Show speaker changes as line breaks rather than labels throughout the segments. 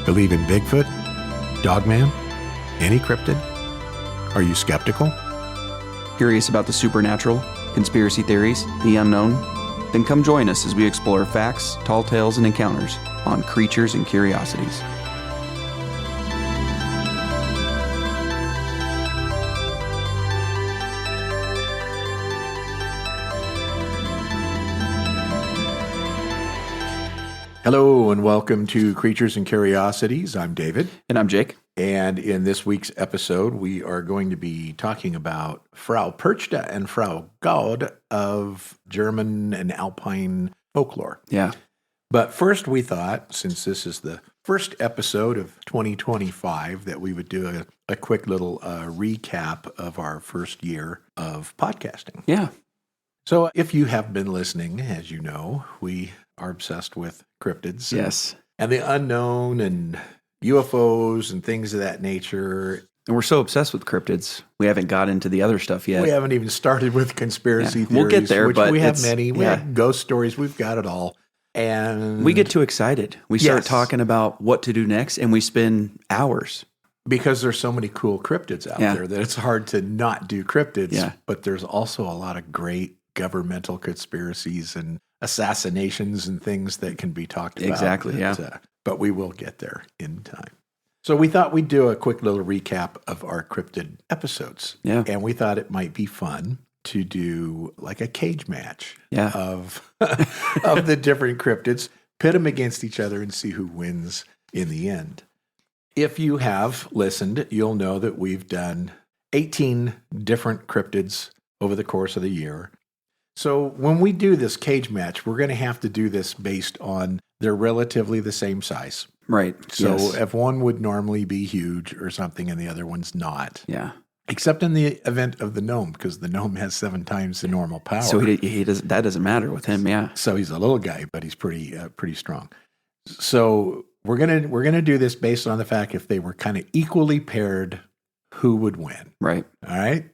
Believe in Bigfoot? Dogman? Any cryptid? Are you skeptical?
Curious about the supernatural, conspiracy theories, the unknown? Then come join us as we explore facts, tall tales, and encounters on Creatures and Curiosities.
Hello and welcome to Creatures and Curiosities. I'm David.
And I'm Jake.
And in this week's episode, we are going to be talking about Frau Perchta and Frau Gaude of German and Alpine folklore.
Yeah.
But first we thought, since this is the first episode of 2025, that we would do a quick little recap of our first year of podcasting.
Yeah.
So if you have been listening, as you know, we are obsessed with cryptids.
Yes.
And the unknown and UFOs and things of that nature.
And we're so obsessed with cryptids, we haven't got into the other stuff yet.
We haven't even started with conspiracy theories.
We'll get there,
which
but
we have many. We have ghost stories. We've got it all. And
we get too excited. We start talking about what to do next, and we spend hours.
Because there's so many cool cryptids out there that it's hard to not do cryptids.
Yeah.
But there's also a lot of great governmental conspiracies and assassinations and things that can be talked about.
Exactly,
but we will get there in time. So we thought we'd do a quick little recap of our cryptid episodes.
Yeah.
And we thought it might be fun to do like a cage match of of the different cryptids, pit them against each other and see who wins in the end. If you have listened, you'll know that we've done 18 different cryptids over the course of the year. So when we do this cage match, we're going to have to do this based on they're relatively the same size.
Right.
So if one would normally be huge or something and the other one's not.
Yeah.
Except in the event of the gnome, because the gnome has 7 times the normal power.
So he does, that doesn't matter with him, yeah.
So he's a little guy, but he's pretty strong. So we're gonna do this based on the fact if they were kind of equally paired, who would win?
Right.
All right.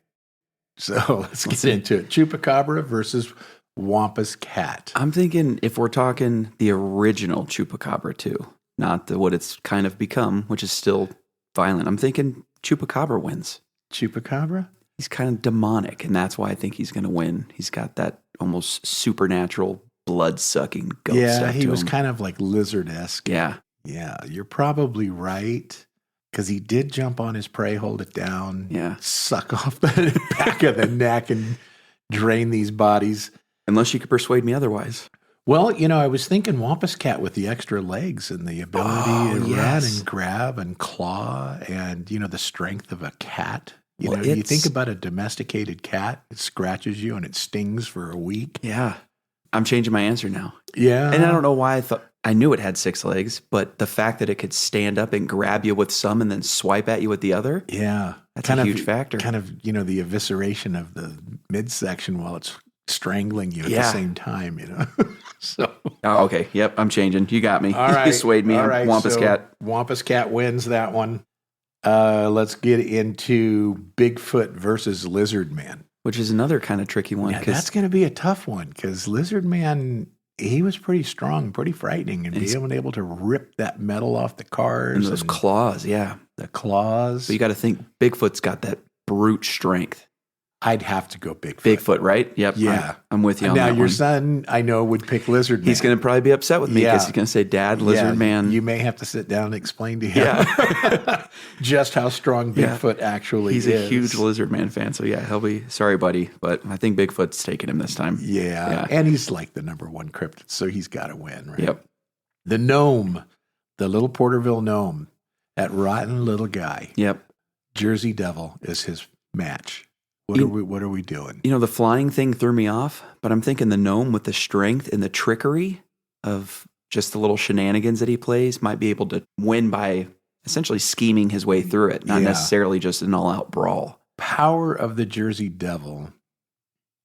So let's get into it. Chupacabra versus Wampus cat.
I'm thinking if we're talking the original Chupacabra too, not what it's kind of become, which is still violent. I'm thinking Chupacabra wins.
Chupacabra?
He's kind of demonic, and that's why I think he's going to win. He's got that almost supernatural blood-sucking ghost.
Yeah, he was kind of like lizard-esque.
Yeah.
Yeah, you're probably right. Because he did jump on his prey, hold it down, suck off the back of the neck and drain these bodies.
Unless you could persuade me otherwise.
Well, I was thinking Wampus cat with the extra legs and the ability to run and grab and claw and, the strength of a cat. You think about a domesticated cat, it scratches you and it stings for a week.
Yeah. I'm changing my answer now.
Yeah.
And I don't know why I knew it had 6 legs, but the fact that it could stand up and grab you with some and then swipe at you with the other.
Yeah.
That's a huge factor.
Kind of, the evisceration of the midsection while it's strangling you at the same time, So.
Oh, okay. Yep. I'm changing. You got me.
All right.
You swayed me.
All right.
Wampus cat.
Wampus cat wins that one. Let's get into Bigfoot versus Lizard Man.
Which is another kind of tricky one.
Yeah, that's going to be a tough one because Lizard Man, he was pretty strong, pretty frightening, and being able to rip that metal off the cars.
And those claws, yeah.
The claws.
But you got to think Bigfoot's got that brute strength.
I'd have to go Bigfoot.
Bigfoot, right? Yep.
Yeah.
I'm with you on that
one. Now, your
one.
son, I know, would pick Lizard Man.
He's going to probably be upset with me because he's going to say, Dad, Lizard Man.
You may have to sit down and explain to him just how strong Bigfoot actually is.
He's a huge Lizard Man fan, so he'll be, sorry, buddy, but I think Bigfoot's taking him this time.
Yeah. And he's like the number 1 cryptid, so he's got to win, right?
Yep.
The gnome, the little Porterville gnome, that rotten little guy.
Yep.
Jersey Devil is his match. What are we doing?
The flying thing threw me off, but I'm thinking the gnome with the strength and the trickery of just the little shenanigans that he plays might be able to win by essentially scheming his way through it, not necessarily just an all-out brawl.
Power of the Jersey Devil,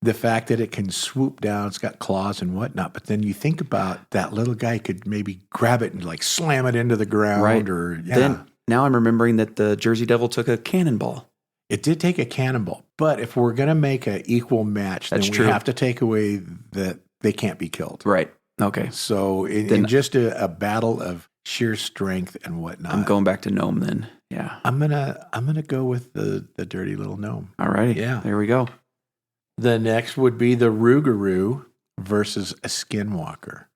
the fact that it can swoop down, it's got claws and whatnot, but then you think about that little guy could maybe grab it and like slam it into the ground.
Right.
Then
now I'm remembering that the Jersey Devil took a cannonball.
It did take a cannonball, but if we're going to make an equal match, then we have to take away that they can't be killed.
Right. Okay.
So in just a battle of sheer strength and whatnot.
I'm going back to gnome then. Yeah.
I'm gonna go with the dirty little gnome.
All righty.
Yeah.
There we go.
The next would be the rougarou versus a skinwalker.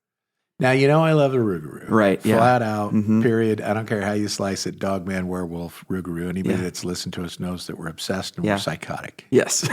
Now, I love the rougarou.
Right, yeah.
Flat out, period. I don't care how you slice it, dog, man, werewolf, rougarou. Anybody that's listened to us knows that we're obsessed and we're psychotic.
Yes.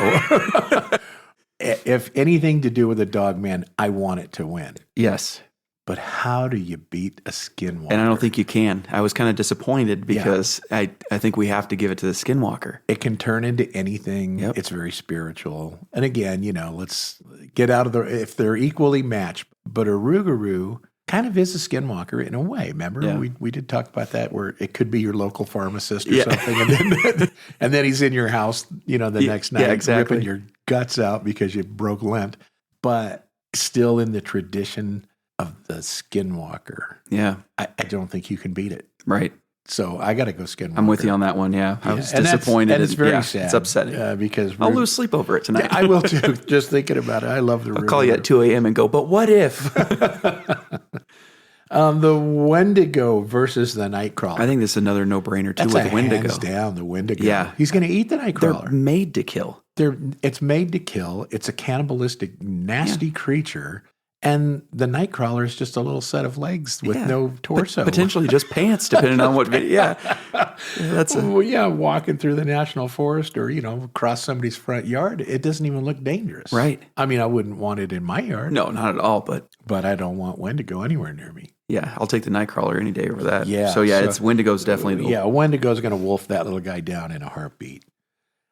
If anything to do with a dog, man, I want it to win.
Yes.
But how do you beat a skinwalker?
And I don't think you can. I was kind of disappointed because I think we have to give it to the skinwalker.
It can turn into anything. Yep. It's very spiritual. And again, let's get out of if they're equally matched. But a rougarou kind of is a skinwalker in a way. Remember, we did talk about that, where it could be your local pharmacist or something, and then he's in your house, the next night, ripping your guts out because you broke Lent. But still in the tradition of the skinwalker. Yeah. I don't think you can beat it.
Right.
So I got to go skinwalker.
I'm with you on that one. Yeah. I was disappointed.
And it's very sad.
It's upsetting.
Because
I'll lose sleep over it tonight.
I will too. Just thinking about it. I love the
I'll call you at 2 a.m. and go, but what if?
The Wendigo versus the Nightcrawler.
I think this is another no-brainer too. With Wendigo.
Hands down, the Wendigo.
Yeah.
He's going to eat the Nightcrawler.
They're made to kill.
It's made to kill. It's a cannibalistic, nasty creature. And the Nightcrawler is just a little set of legs with no torso.
Potentially just pants, depending on what.
Walking through the national forest or, across somebody's front yard, it doesn't even look dangerous.
Right.
I mean, I wouldn't want it in my yard.
No, not at all.
But I don't want Wendigo anywhere near me.
Yeah, I'll take the Nightcrawler any day over that.
Yeah.
So it's Wendigo's definitely.
Wendigo's going to wolf that little guy down in a heartbeat.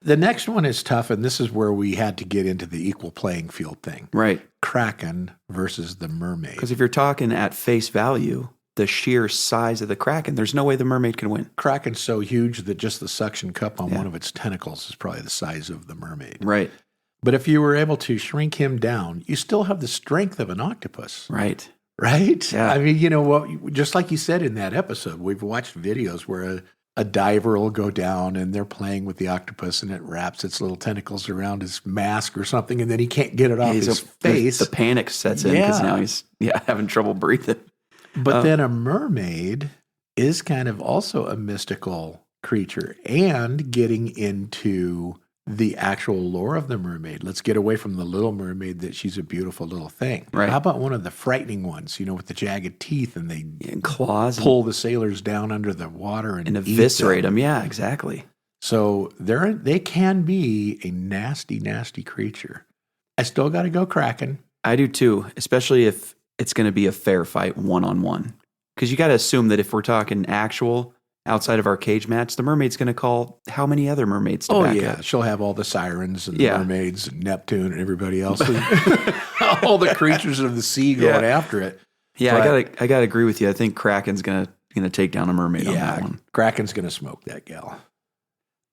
The next one is tough, and this is where we had to get into the equal playing field thing.
Right.
Kraken versus the mermaid.
Because if you're talking at face value, the sheer size of the Kraken, there's no way the mermaid can win.
Kraken's so huge that just the suction cup on one of its tentacles is probably the size of the mermaid.
Right.
But if you were able to shrink him down, you still have the strength of an octopus.
Right.
Right?
Yeah.
I mean, just like you said in that episode, we've watched videos where a diver will go down and they're playing with the octopus and it wraps its little tentacles around his mask or something and then he can't get it off his face.
The panic sets in because now he's having trouble breathing.
But then a mermaid is kind of also a mystical creature and getting into the actual lore of the mermaid. Let's get away from the little mermaid that she's a beautiful little thing.
Right.
How about one of the frightening ones, with the jagged teeth and they
claws
pull the sailors down under the water and
eviscerate them. Yeah, exactly.
So they can be a nasty, nasty creature. I still got to go Kraken.
I do too, especially if it's going to be a fair fight one-on-one. Because you got to assume that if we're talking actual outside of our cage match, the mermaid's going to call how many other mermaids to back up?
She'll have all the sirens and the mermaids and Neptune and everybody else. All the creatures of the sea going after it.
Yeah, but I gotta agree with you. I think Kraken's gonna take down a mermaid on that one.
Kraken's going to smoke that gal.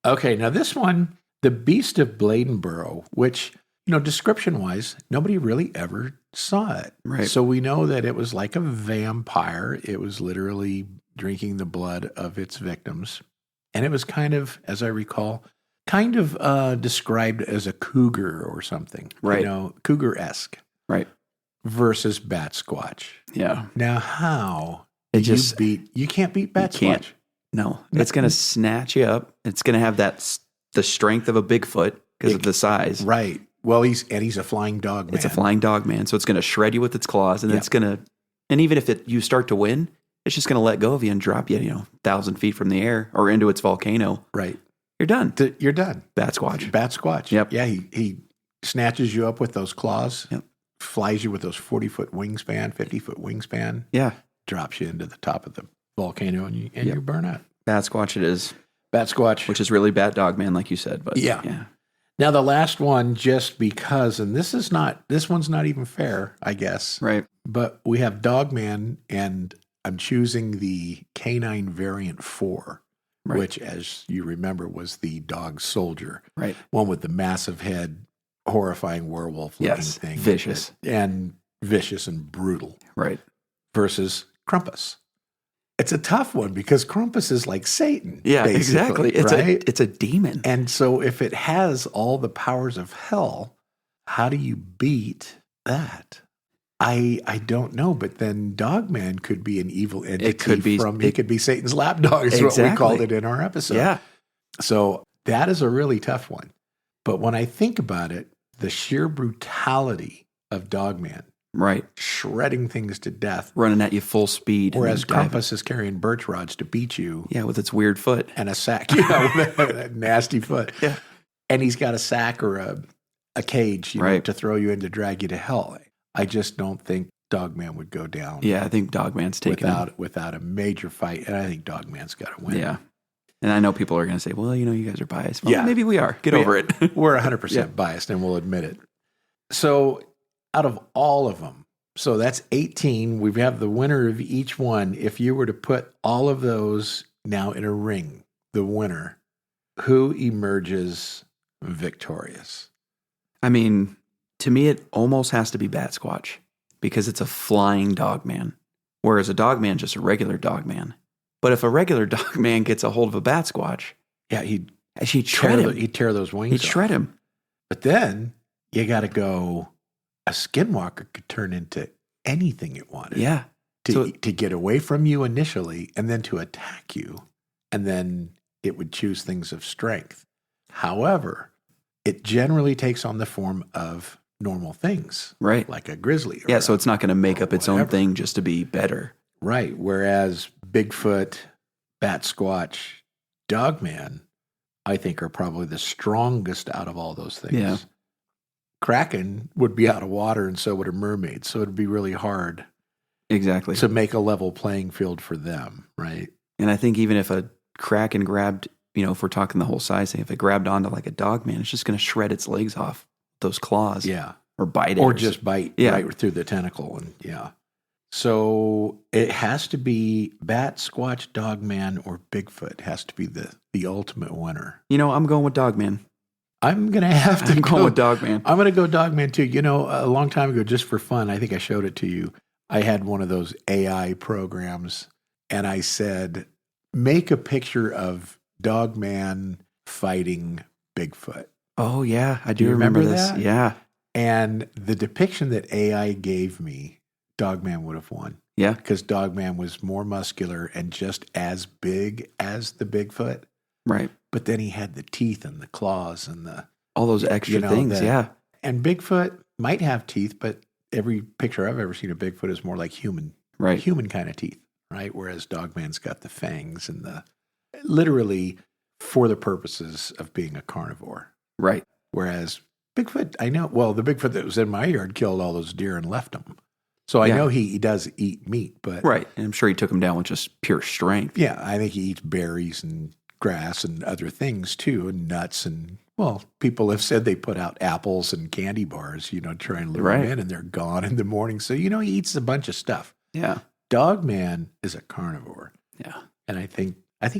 Okay, now this one, the Beast of Bladenborough, which, description-wise, nobody really ever saw it.
Right.
So we know that it was like a vampire. It was literally drinking the blood of its victims. And it was kind of, as I recall, described as a cougar or something.
Right.
Cougar-esque.
Right.
Versus Bat Squatch.
Yeah.
Now how you can't beat Bat Squatch.
No. It's going to snatch you up. It's going to have the strength of a Bigfoot because of the size.
Right. Well, he's a flying dog man.
It's a flying dog man. So it's going to shred you with its claws and it's going to, and even if you start to win, it's just going to let go of you and drop you, 1,000 feet from the air or into its volcano.
Right.
You're done.
You're done.
Bat Squatch.
Bat Squatch.
Yep.
Yeah, he snatches you up with those claws.
Yep.
Flies you with those 40-foot wingspan, 50-foot wingspan.
Yeah.
Drops you into the top of the volcano and you burn out.
Bat Squatch it is.
Bat Squatch.
Which is really Bat Dog Man, like you said. But
yeah. Now the last one, just because, and this one's not even fair, I guess.
Right.
But we have Dog Man and I'm choosing the canine variant 4, which, as you remember, was the dog soldier.
Right.
One with the massive head, horrifying werewolf-looking thing.
Vicious.
And vicious and brutal.
Right.
Versus Krampus. It's a tough one because Krampus is like Satan.
Yeah, exactly. It's a demon.
And so if it has all the powers of hell, how do you beat that? I don't know, but then Dogman could be an evil entity.
It could be.
He could be Satan's lapdog is what we called it in our episode.
Yeah.
So that is a really tough one. But when I think about it, the sheer brutality of Dogman,
right,
shredding things to death,
running at you full speed,
whereas Krampus is carrying birch rods to beat you.
Yeah, with its weird foot
and a sack, with that nasty foot.
Yeah,
and he's got a sack or a cage, to throw you in to drag you to hell. I just don't think Dogman would go down.
Yeah, I think Dogman's taken
without a major fight, and I think Dogman's got to win.
Yeah. And I know people are going to say, well, you guys are biased. Well,
yeah.
Maybe we are. Get over it.
We're 100% biased, and we'll admit it. So out of all of them, so that's 18. We have the winner of each one. If you were to put all of those now in a ring, the winner, who emerges victorious?
I mean, to me, it almost has to be Bat Squatch because it's a flying Dogman, whereas a Dogman just a regular Dogman. But if a regular Dogman gets a hold of a Bat Squatch,
he'd
shred him.
He'd tear those wings off.
He'd shred him.
But then you got to go, a skinwalker could turn into anything it wanted.
Yeah.
To get away from you initially and then to attack you. And then it would choose things of strength. However, it generally takes on the form of normal things.
Right.
Like a grizzly.
Yeah, so it's not going to make up its own thing just to be better.
Right. Whereas Bigfoot, Bat Squatch, Dogman, I think are probably the strongest out of all those things.
Yeah.
Kraken would be out of water and so would a mermaid. So it'd be really hard.
Exactly.
To make a level playing field for them, right?
And I think even if a Kraken grabbed, if we're talking the whole size thing, if it grabbed onto like a Dogman, it's just going to shred its legs off, those claws.
Yeah.
Or bite it.
Or just bite right through the tentacle. And So it has to be Bat, Squatch, Dogman, or Bigfoot has to be the ultimate winner.
I'm going with Dogman.
I'm going to have to
go with Dogman.
I'm going to go Dogman too. A long time ago, just for fun, I think I showed it to you. I had one of those AI programs and I said, make a picture of Dogman fighting Bigfoot.
Oh, yeah. I do remember this.
That?
Yeah.
And the depiction that AI gave me, Dogman would have won.
Yeah.
Because Dogman was more muscular and just as big as the Bigfoot.
Right.
But then he had the teeth and the claws and
all those extra things. Yeah.
And Bigfoot might have teeth, but every picture I've ever seen of Bigfoot is more like human.
Right.
Human kind of teeth. Right. Whereas Dogman's got the fangs and literally for the purposes of being a carnivore.
Right.
Whereas Bigfoot, I know, the Bigfoot that was in my yard killed all those deer and left them. So I know he does eat meat, but...
Right. And I'm sure he took him down with just pure strength.
Yeah. I think he eats berries and grass and other things too, and nuts. And, people have said they put out apples and candy bars, try and lure them in, and they're gone in the morning. So, he eats a bunch of stuff.
Yeah.
Dogman is a carnivore.
Yeah.
And I think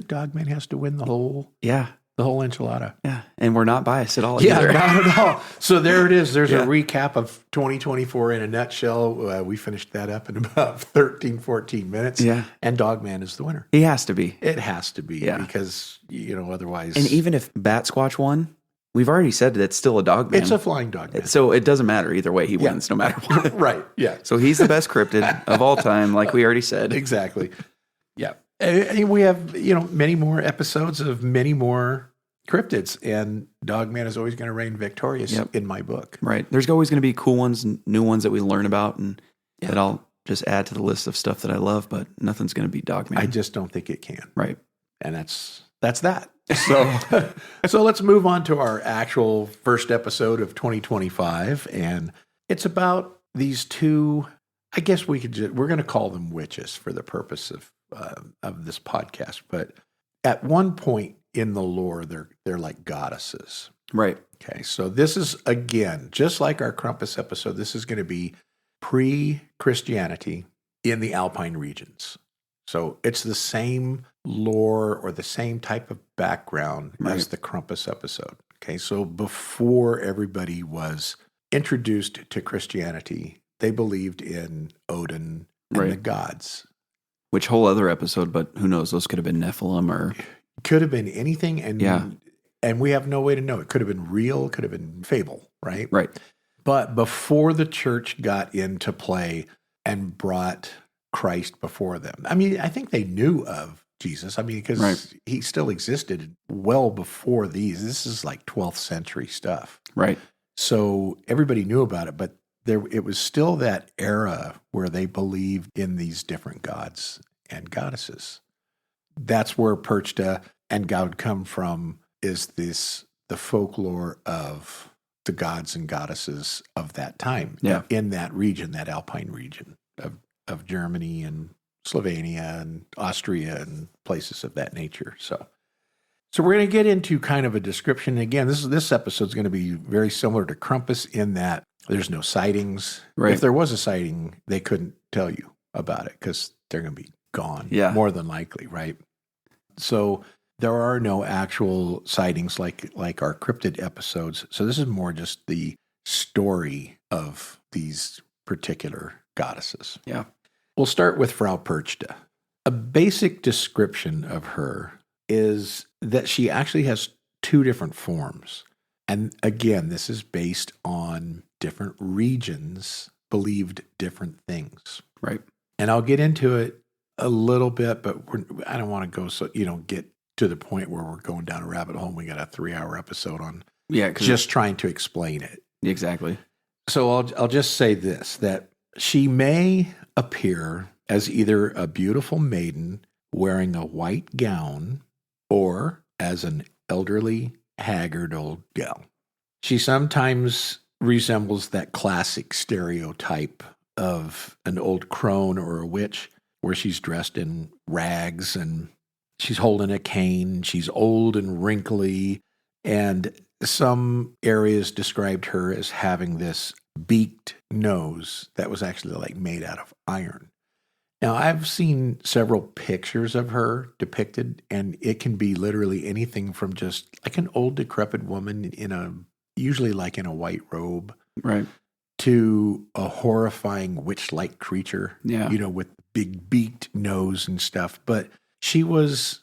Dogman has to win the whole...
Yeah.
The whole enchilada.
Yeah. And we're not biased at all.
Yeah,
either.
not at all. So there it is. There's a recap of 2024 in a nutshell. We finished that up in about 13, 14 minutes.
Yeah.
And Dogman is the winner.
He has to be.
It has to be.
Yeah.
Because, otherwise.
And even if Bat Squatch won, we've already said that it's still a Dogman.
It's a flying Dogman.
So it doesn't matter either way. He wins no matter what.
Right. Yeah.
So he's the best cryptid of all time, like we already said.
Exactly. Yeah. And we have, many more episodes of many more cryptids, and Dogman is always going to reign victorious in my book.
Right. There's always going to be cool ones, new ones that we learn about, and that I'll just add to the list of stuff that I love, but nothing's going to be Dogman.
I just don't think it can.
Right.
And that's that. So let's move on to our actual first episode of 2025, and it's about these two, I guess we're going to call them witches for the purpose of this podcast, but at one point in the lore, they're like goddesses.
Right.
Okay. So this is, again, just like our Krampus episode, this is going to be pre-Christianity in the Alpine regions. So it's the same lore or the same type of background as the Krampus episode. Okay. So before everybody was introduced to Christianity, they believed in Odin and the gods.
Which whole other episode, but who knows? Those could have been Nephilim or...
Could have been anything, and we have no way to know. It could have been real, could have been fable, right?
Right.
But before the church got into play and brought Christ before them, I mean, I think they knew of Jesus. I mean, because he still existed well before these. This is like 12th century stuff.
Right.
So everybody knew about it, but it was still that era where they believed in these different gods and goddesses. That's where Perchta and Gaude come from, is the folklore of the gods and goddesses of that time in that region, that Alpine region of Germany and Slovenia and Austria and places of that nature. So we're going to get into kind of a description. Again, this episode is going to be very similar to Krampus in that there's no sightings.
Right.
If there was a sighting, they couldn't tell you about it because they're going to be gone, more than likely, right? So there are no actual sightings like our cryptid episodes. So this is more just the story of these particular goddesses.
Yeah.
We'll start with Frau Perchta. A basic description of her is that she actually has two different forms. And again, this is based on different regions believed different things.
Right.
And I'll get into it a little bit, but I don't want to go get to the point where we're going down a rabbit hole. We got a 3-hour episode on just trying to explain it.
Exactly.
So I'll just say this, that she may appear as either a beautiful maiden wearing a white gown or as an elderly, haggard old gal. She sometimes resembles that classic stereotype of an old crone or a witch, where she's dressed in rags and she's holding a cane. She's old and wrinkly, and some areas described her as having this beaked nose that was actually like made out of iron. Now, I've seen several pictures of her depicted, and it can be literally anything from just like an old decrepit woman usually like in a white robe,
right,
to a horrifying witch-like creature, with big beaked nose and stuff. But she was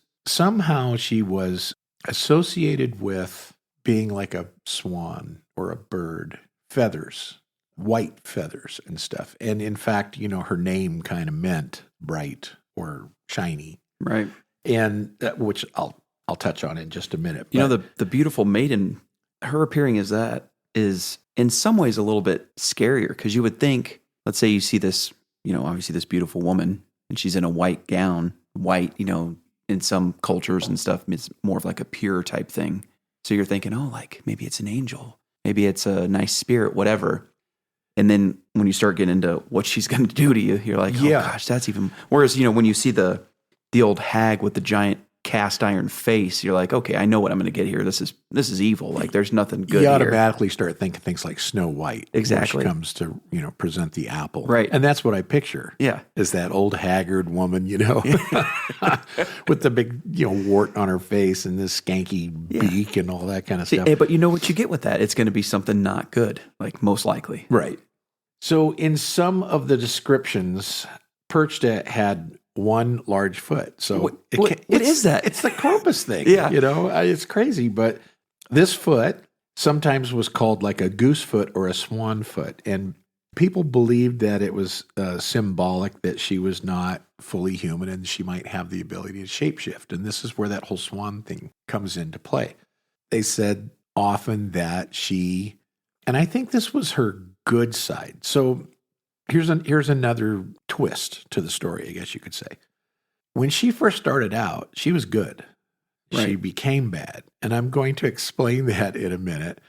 associated with being like a swan or a bird, feathers, white feathers and stuff. And in fact, her name kind of meant bright or shiny.
Right.
And which I'll touch on in just a minute.
The beautiful maiden, her appearing as that is in some ways a little bit scarier, because you would think, let's say you see this, obviously this beautiful woman and she's in a white gown, white, in some cultures and stuff, it's more of like a pure type thing. So you're thinking, oh, like maybe it's an angel, maybe it's a nice spirit, whatever. And then when you start getting into what she's going to do to you, you're like, oh gosh, that's even. Whereas, when you see the old hag with the giant cast iron face, you're like, okay, I know what I'm going to get here. This is evil. Like there's nothing good
You
here.
automatically start thinking things like Snow White.
Exactly.
Which comes to, present the apple.
Right.
And that's what I picture.
Yeah.
Is that old haggard woman, with the big, wart on her face and this skanky beak and all that kind of stuff.
But you know what you get with that? It's going to be something not good, like most likely.
Right. So in some of the descriptions, Perchta had one large foot. So
what is that?
It's the Krampus thing.
Yeah.
It's crazy. But this foot sometimes was called like a goose foot or a swan foot. And people believed that it was symbolic that she was not fully human and she might have the ability to shapeshift. And this is where that whole swan thing comes into play. They said often that and I think this was her good side. So here's another twist to the story, I guess you could say. When she first started out, she was good. Right. She became bad. And I'm going to explain that in a minute.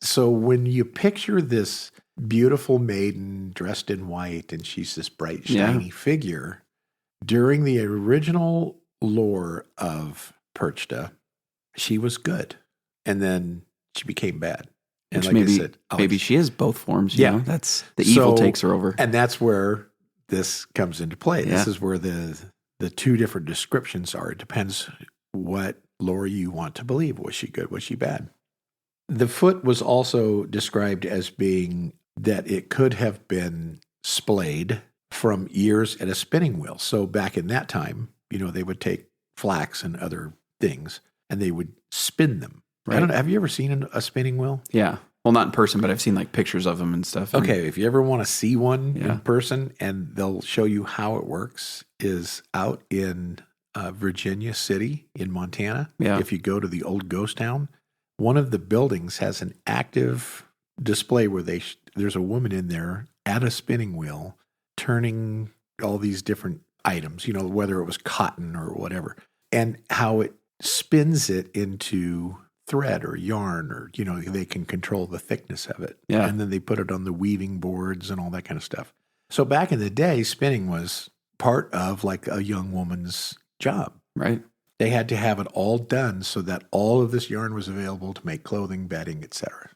So when you picture this beautiful maiden dressed in white and she's this bright, shiny figure, during the original lore of Perchta, she was good. And then she became bad. And
which
like I said,
maybe she is both forms. That's the evil takes her over.
And that's where this comes into play. This is where the two different descriptions are. It depends what lore you want to believe. Was she good? Was she bad? The foot was also described as being that it could have been splayed from years at a spinning wheel. So back in that time, they would take flax and other things and they would spin them. Right. I don't know. Have you ever seen a spinning wheel?
Yeah. Well, not in person, but I've seen like pictures of them and stuff.
Okay, if you ever want to see one in person, and they'll show you how it works, is out in Virginia City in Montana.
Yeah.
If you go to the old ghost town, one of the buildings has an active display where there's a woman in there at a spinning wheel turning all these different items, whether it was cotton or whatever, and how it spins it into thread or yarn, or, they can control the thickness of it.
Yeah.
And then they put it on the weaving boards and all that kind of stuff. So back in the day, spinning was part of like a young woman's job.
Right.
They had to have it all done so that all of this yarn was available to make clothing, bedding, etc.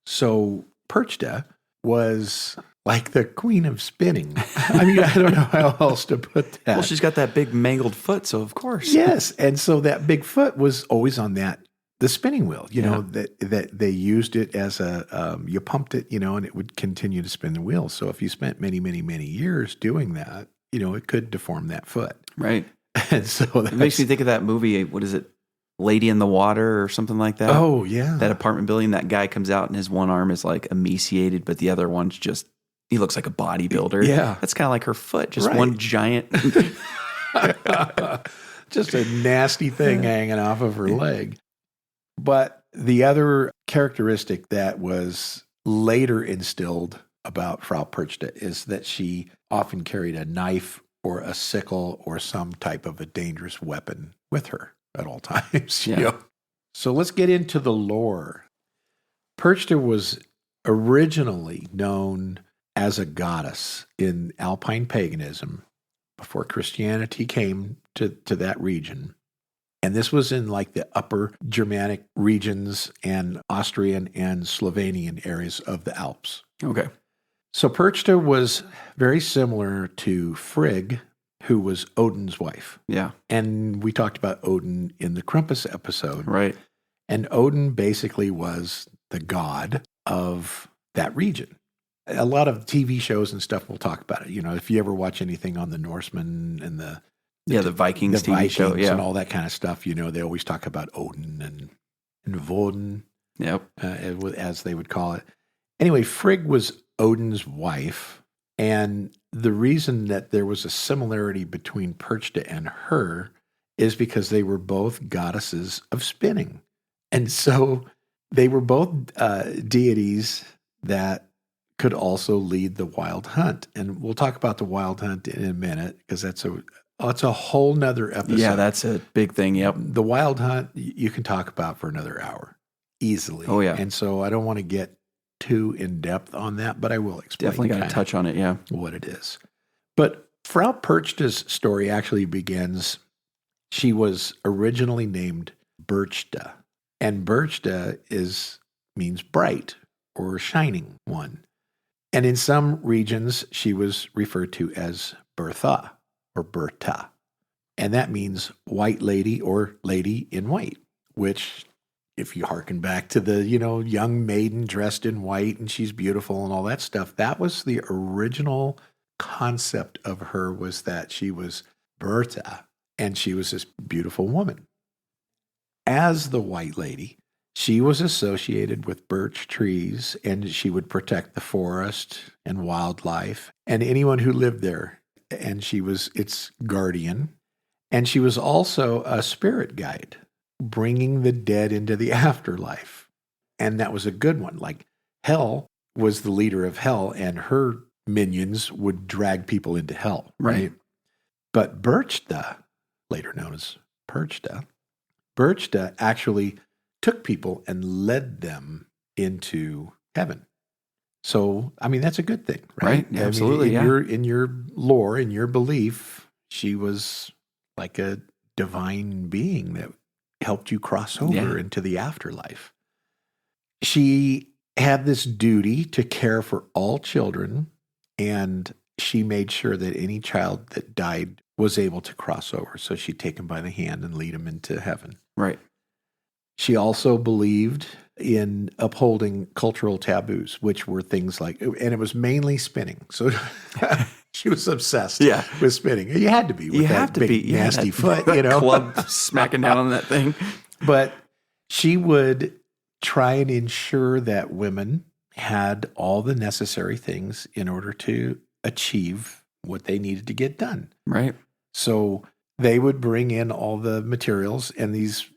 So Perchta was like the queen of spinning. I mean, I don't know how else to put that.
Well, she's got that big mangled foot, so of course.
Yes, and so that big foot was always on the spinning wheel. That they used it as you pumped it, and it would continue to spin the wheel. So if you spent many, many, many years doing that, it could deform that foot.
Right.
And so
it makes me think of that movie. What is it? Lady in the Water or something like that.
Oh, yeah.
That apartment building, that guy comes out and his one arm is like emaciated, but the other one's he looks like a bodybuilder.
Yeah.
That's kind of like her foot, just one giant.
Just a nasty thing hanging off of her leg. But the other characteristic that was later instilled about Frau Perchta is that she often carried a knife or a sickle or some type of a dangerous weapon with her at all times. So let's get into the lore. Perchta was originally known as a goddess in Alpine paganism before Christianity came to that region. And this was in like the upper Germanic regions and Austrian and Slovenian areas of the Alps.
Okay.
So Perchta was very similar to Frigg, who was Odin's wife.
Yeah.
And we talked about Odin in the Krampus episode.
Right.
And Odin basically was the god of that region. A lot of TV shows and stuff will talk about it. If you ever watch anything on the Norsemen and the
Vikings TV show,
and all that kind of stuff, they always talk about Odin and Woden, as they would call it. Anyway, Frigg was Odin's wife, and the reason that there was a similarity between Perchta and her is because they were both goddesses of spinning. And so they were both deities that could also lead the wild hunt. And we'll talk about the wild hunt in a minute, because it's a whole nother episode.
Yeah, that's a big thing. Yep.
The wild hunt, you can talk about for another hour easily.
Oh, yeah.
And so I don't want to get too in depth on that, but I will explain.
Definitely got to touch on it. Yeah.
What it is. But Frau Perchta's story actually begins, she was originally named Perchta. And Perchta means bright or shining one. And in some regions, she was referred to as Bertha or Berta. And that means white lady or lady in white, which, if you hearken back to the, young maiden dressed in white and she's beautiful and all that stuff, that was the original concept of her, was that she was Berta and she was this beautiful woman. As the white lady, she was associated with birch trees, and she would protect the forest and wildlife and anyone who lived there. And she was its guardian. And she was also a spirit guide, bringing the dead into the afterlife. And that was a good one. Like Hel was the leader of Hell, and her minions would drag people into hell, right? But Perchta, later known as Perchta actually took people and led them into heaven. So, I mean, that's a good thing, right?
Absolutely,
in your lore, in your belief, she was like a divine being that helped you cross over into the afterlife. She had this duty to care for all children, and she made sure that any child that died was able to cross over. So she'd take him by the hand and lead him into heaven.
Right.
She also believed in upholding cultural taboos, which were things like, and it was mainly spinning. So she was obsessed with spinning. You had to be with that big nasty foot,
club smacking down on that thing.
But she would try and ensure that women had all the necessary things in order to achieve what they needed to get done.
Right.
So they would bring in all the materials, and these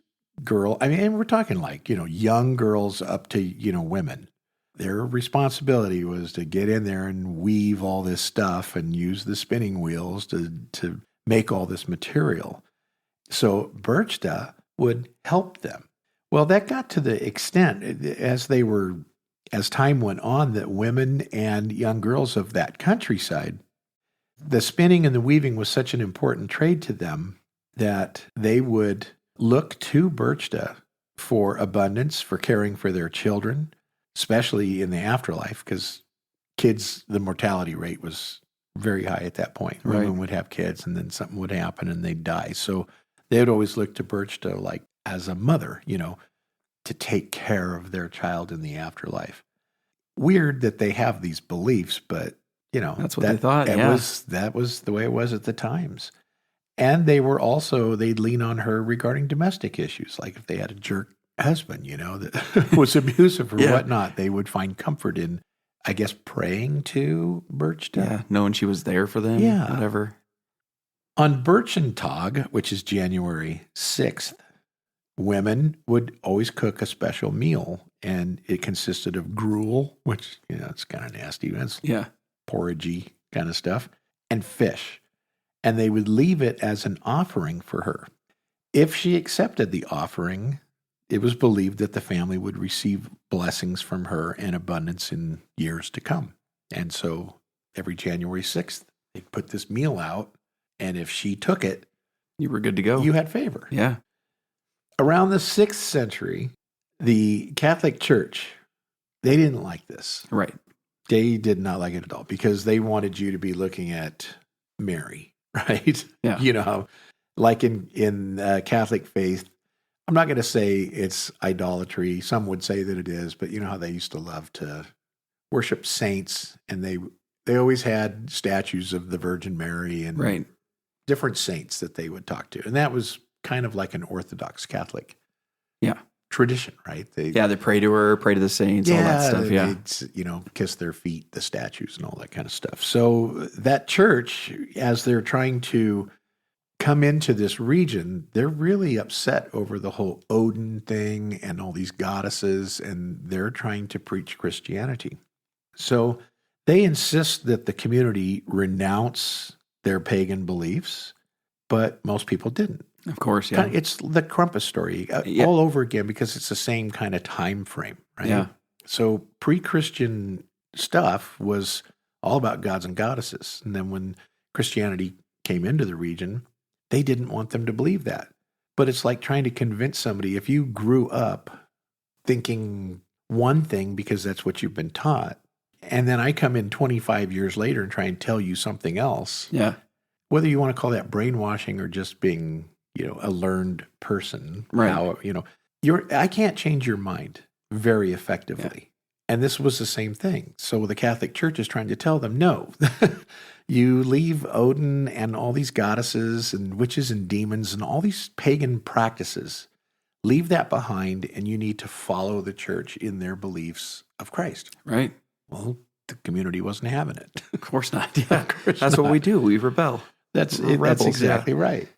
and we're talking like, young girls up to, women. Their responsibility was to get in there and weave all this stuff and use the spinning wheels to make all this material. So Perchta would help them. Well, that got to the extent as time went on that women and young girls of that countryside, the spinning and the weaving was such an important trade to them that they would look to Perchta for abundance, for caring for their children, especially in the afterlife, because kids, the mortality rate was very high at that point.
Right.
Women would have kids and then something would happen and they'd die. So they would always look to Perchta like as a mother, to take care of their child in the afterlife. Weird that they have these beliefs, but
that's what they thought.
That was the way it was at the times. And they'd lean on her regarding domestic issues. Like if they had a jerk husband, that was abusive or whatnot, they would find comfort in, I guess, praying to Perchta.
Yeah, knowing she was there for them.
Yeah.
Whatever.
On Birchentag, which is January 6th, women would always cook a special meal, and it consisted of gruel, which, it's kind of nasty. It's porridgey kind of stuff, and fish. And they would leave it as an offering for her. If she accepted the offering, it was believed that the family would receive blessings from her and abundance in years to come. And so every January 6th, they'd put this meal out, and if she took it,
you were good to go.
You had favor.
Yeah.
Around the 6th century, the Catholic Church, they didn't like this.
Right.
They did not like it at all because they wanted you to be looking at Mary, right?
Yeah.
Like in Catholic faith, I'm not going to say it's idolatry. Some would say that it is, but you know how they used to love to worship saints, and they always had statues of the Virgin Mary and different saints that they would talk to. And that was kind of like an Orthodox Catholic tradition, right? They
pray to her, pray to the saints, all that stuff.
They'd, kiss their feet, the statues and all that kind of stuff. So that church, as they're trying to come into this region, they're really upset over the whole Odin thing and all these goddesses, and they're trying to preach Christianity. So they insist that the community renounce their pagan beliefs, but most people didn't.
Of course, yeah.
It's the Krampus story all over again because it's the same kind of time frame, right?
Yeah.
So pre-Christian stuff was all about gods and goddesses. And then when Christianity came into the region, they didn't want them to believe that. But it's like trying to convince somebody, if you grew up thinking one thing because that's what you've been taught, and then I come in 25 years later and try and tell you something else.
Yeah.
Whether you want to call that brainwashing or just being, a learned person.
Right.
How, I can't change your mind very effectively. Yeah. And this was the same thing. So the Catholic Church is trying to tell them, no, you leave Odin and all these goddesses and witches and demons and all these pagan practices. Leave that behind, and you need to follow the church in their beliefs of Christ.
Right.
Well, the community wasn't having it.
Of course not. Yeah. That's what we do. We rebel.
That's exactly right.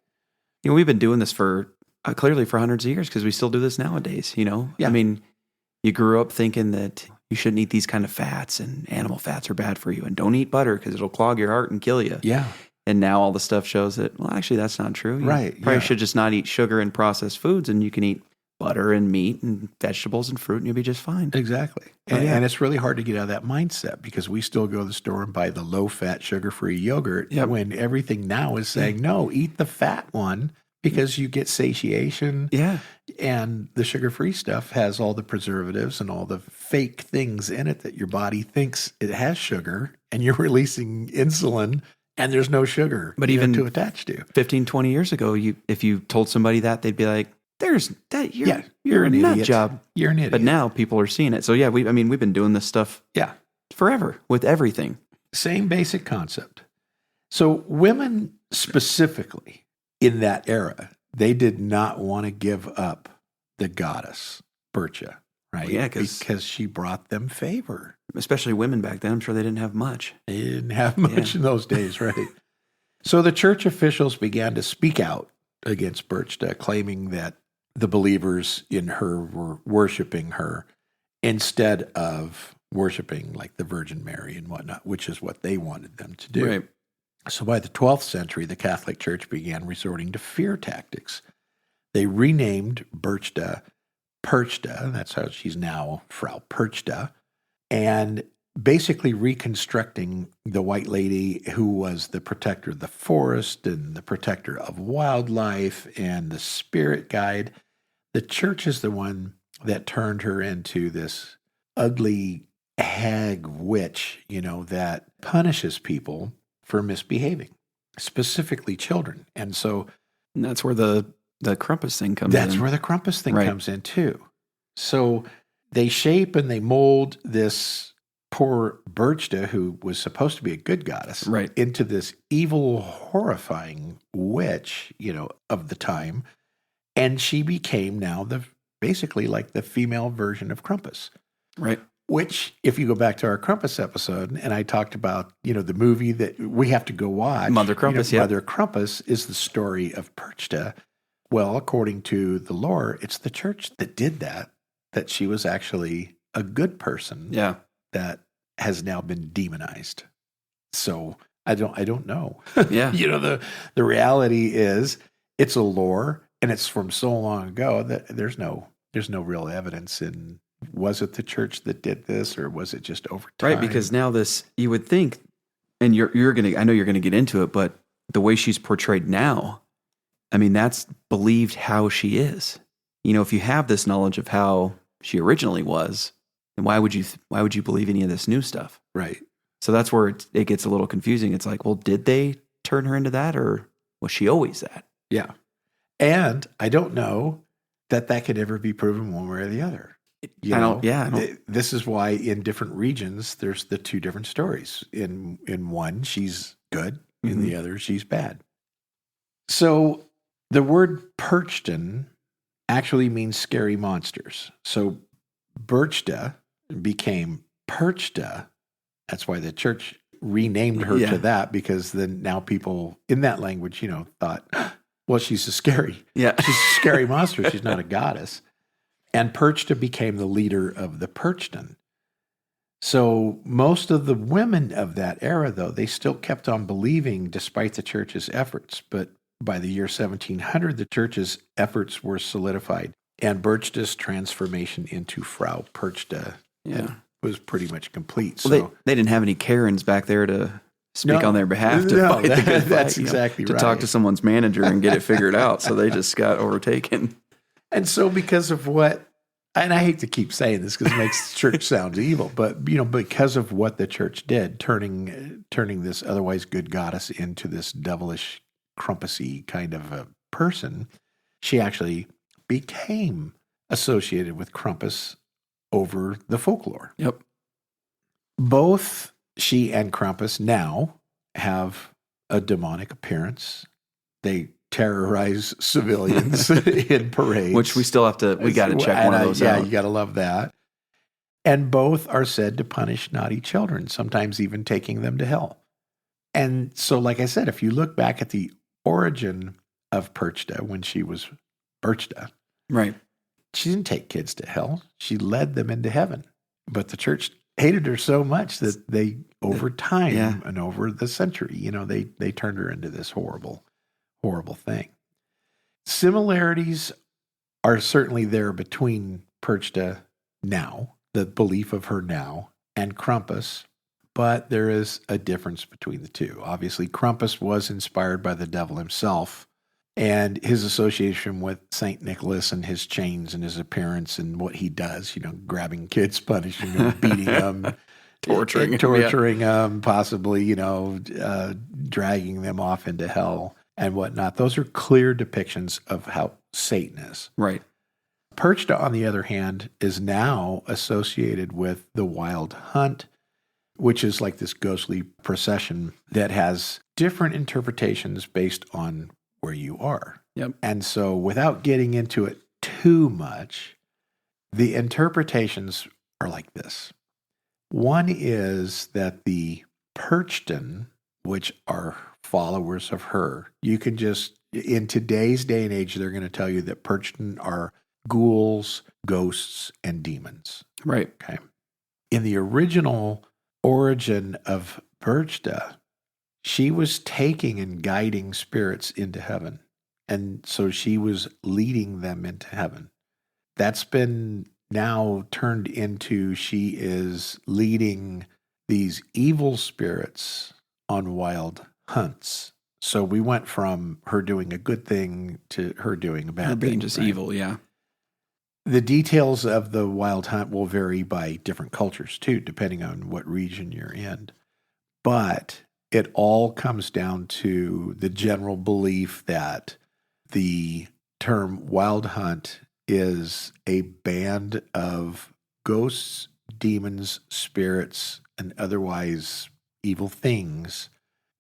We've been doing this for clearly for hundreds of years because we still do this nowadays. Yeah. I mean, you grew up thinking that you shouldn't eat these kind of fats and animal fats are bad for you, and don't eat butter because it'll clog your heart and kill you.
Yeah.
And now all the stuff shows that, well, actually, that's not true. You probably should just not eat sugar and processed foods, and you can eat butter and meat and vegetables and fruit, and you'll be just fine.
Exactly. And it's really hard to get out of that mindset because we still go to the store and buy the low-fat, sugar-free yogurt when everything now is saying, no, eat the fat one because you get satiation.
Yeah.
And the sugar-free stuff has all the preservatives and all the fake things in it that your body thinks it has sugar, and you're releasing insulin, and there's no sugar to attach to.
15, 20 years ago, if you told somebody that, they'd be like, you're a
an
nut
idiot.
Job.
You're an idiot.
But now people are seeing it. So we've been doing this stuff forever with everything.
Same basic concept. So women specifically in that era, they did not want to give up the goddess, Perchta, right?
Yeah,
because she brought them favor.
Especially women back then. I'm sure they didn't have much.
They didn't have much in those days, right? So the church officials began to speak out against Perchta, claiming that the believers in her were worshiping her instead of worshiping like the Virgin Mary and whatnot, which is what they wanted them to do.
Right.
So by the 12th century, the Catholic Church began resorting to fear tactics. They renamed Perchta, that's how she's now Frau Perchta, and basically reconstructing the white lady who was the protector of the forest and the protector of wildlife and the spirit guide. The church is the one that turned her into this ugly hag witch, that punishes people for misbehaving, specifically children. And so
that's where the Krampus thing comes in.
That's where the Krampus thing comes in too. So they shape and they mold this poor Perchta, who was supposed to be a good goddess, into this evil, horrifying witch, of the time. And she became now basically like the female version of Krampus.
Right.
Which, if you go back to our Krampus episode, and I talked about, the movie that we have to go watch.
Mother Krampus,
Mother Krampus is the story of Perchta. Well, according to the lore, it's the church that did that she was actually a good person.
Yeah.
That has now been demonized. So I don't know.
Yeah.
The reality is it's a lore and it's from so long ago that there's no real evidence in. Was it the church that did this, or was it just over time?
Right, because now you would think, and I know you're gonna get into it, but the way she's portrayed now, I mean, that's believed how she is. If you have this knowledge of how she originally was, then why would you believe any of this new stuff?
Right.
So that's where it gets a little confusing. It's like, well, did they turn her into that, or was she always that?
Yeah. And I don't know that could ever be proven one way or the other.
I don't.
This is why in different regions there's the two different stories. In one, she's good. In the other, she's bad. So the word Perchtan actually means scary monsters. So Perchta became Perchta. That's why the church renamed her to that, because then now people in that language, thought, well, she's she's a scary monster. She's not a goddess. And Perchta became the leader of the Perchtan. So most of the women of that era, though, they still kept on believing despite the church's efforts. But by the year 1700, the church's efforts were solidified. And Perchta's transformation into Frau Perchta was pretty much complete. So
well, they didn't have any Karens back there to speak on their behalf to fight the good fight.
That's exactly right.
To talk to someone's manager and get it figured out. So they just got overtaken.
And so because of and I hate to keep saying this because it makes the church sound evil, but, because of what the church did, turning this otherwise good goddess into this devilish, Krampusy kind of a person, she actually became associated with Krampus over the folklore.
Yep.
Both she and Krampus now have a demonic appearance. They terrorize civilians in parades.
Which we still have to, we got to check one of those out.
Yeah, you got to love that. And both are said to punish naughty children, sometimes even taking them to hell. And so, like I said, if you look back at the origin of Perchta, when she was Perchta,
right,
she didn't take kids to hell. She led them into heaven. But the church hated her so much that they, over time and over the century, they turned her into this horrible thing. Similarities are certainly there between Perchta now, the belief of her now, and Krampus, but there is a difference between the two. Obviously, Krampus was inspired by the devil himself, and his association with St. Nicholas and his chains and his appearance and what he does, grabbing kids, punishing them, beating them, torturing them, possibly, dragging them off into hell and whatnot. Those are clear depictions of how Satan is.
Right.
Perchta, on the other hand, is now associated with the wild hunt, which is like this ghostly procession that has different interpretations based on where you are.
Yep.
And so without getting into it too much, The interpretations are like this. One is that the Perchtan, which are followers of her, you can just, in today's day and age, they're going to tell you that Perchtan are ghouls, ghosts, and demons.
Right.
Okay. In the original origin of Perchta, she was taking and guiding spirits into heaven. And so she was leading them into heaven. That's been now turned into she is leading these evil spirits on wild hunts. So we went from her doing a good thing to her doing a bad thing.
Her being just evil, yeah.
The details of the wild hunt will vary by different cultures too, depending on what region you're in. But it all comes down to the general belief that the term wild hunt is a band of ghosts, demons, spirits, and otherwise evil things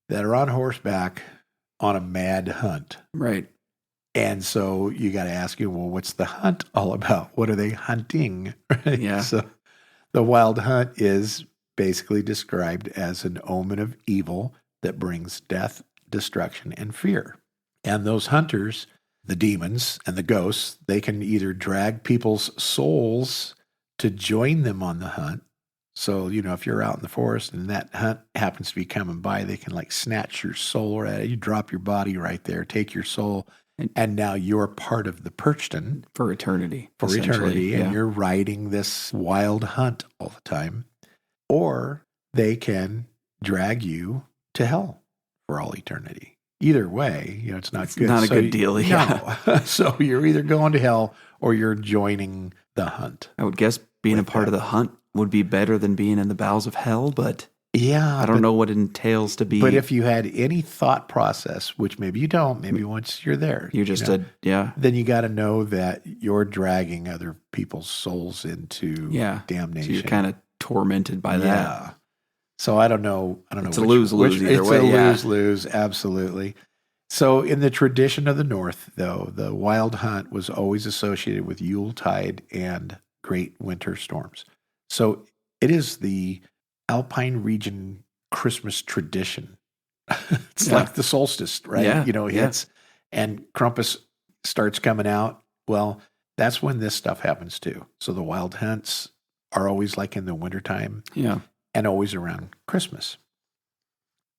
that are on horseback on a mad hunt.
Right.
And so you got to ask you, well, what's the hunt all about? What are they hunting? Right?
Yeah.
So the wild hunt is basically described as an omen of evil that brings death, destruction, and fear. And those hunters, the demons and the ghosts, they can either drag people's souls to join them on the hunt. So, if you're out in the forest and that hunt happens to be coming by, they can like snatch your soul right. You drop your body right there, take your soul, and now you're part of the Perchtan.
For eternity.
For eternity,
yeah.
And you're riding this wild hunt all the time. Or they can drag you to hell for all eternity. Either way, it's not good.
Not a good deal, yeah.
No. So you're either going to hell or you're joining the hunt.
I would guess being a part of the hunt would be better than being in the bowels of hell, but
yeah,
I don't know what it entails to be.
But if you had any thought process, which maybe you don't, maybe once you're there,
you're just
then you got to know that you're dragging other people's souls into damnation.
So you're kind of tormented by that.
Yeah. So I don't know.
It's a lose-lose either way.
It's a lose-lose, absolutely. So in the tradition of the North, though, the wild hunt was always associated with Yuletide and great winter storms. So it is the Alpine region Christmas tradition. It's like the solstice, right?
Yeah.
Hits and Krampus starts coming out. Well, that's when this stuff happens too. So the wild hunts are always like in the wintertime.
Yeah.
And always around Christmas.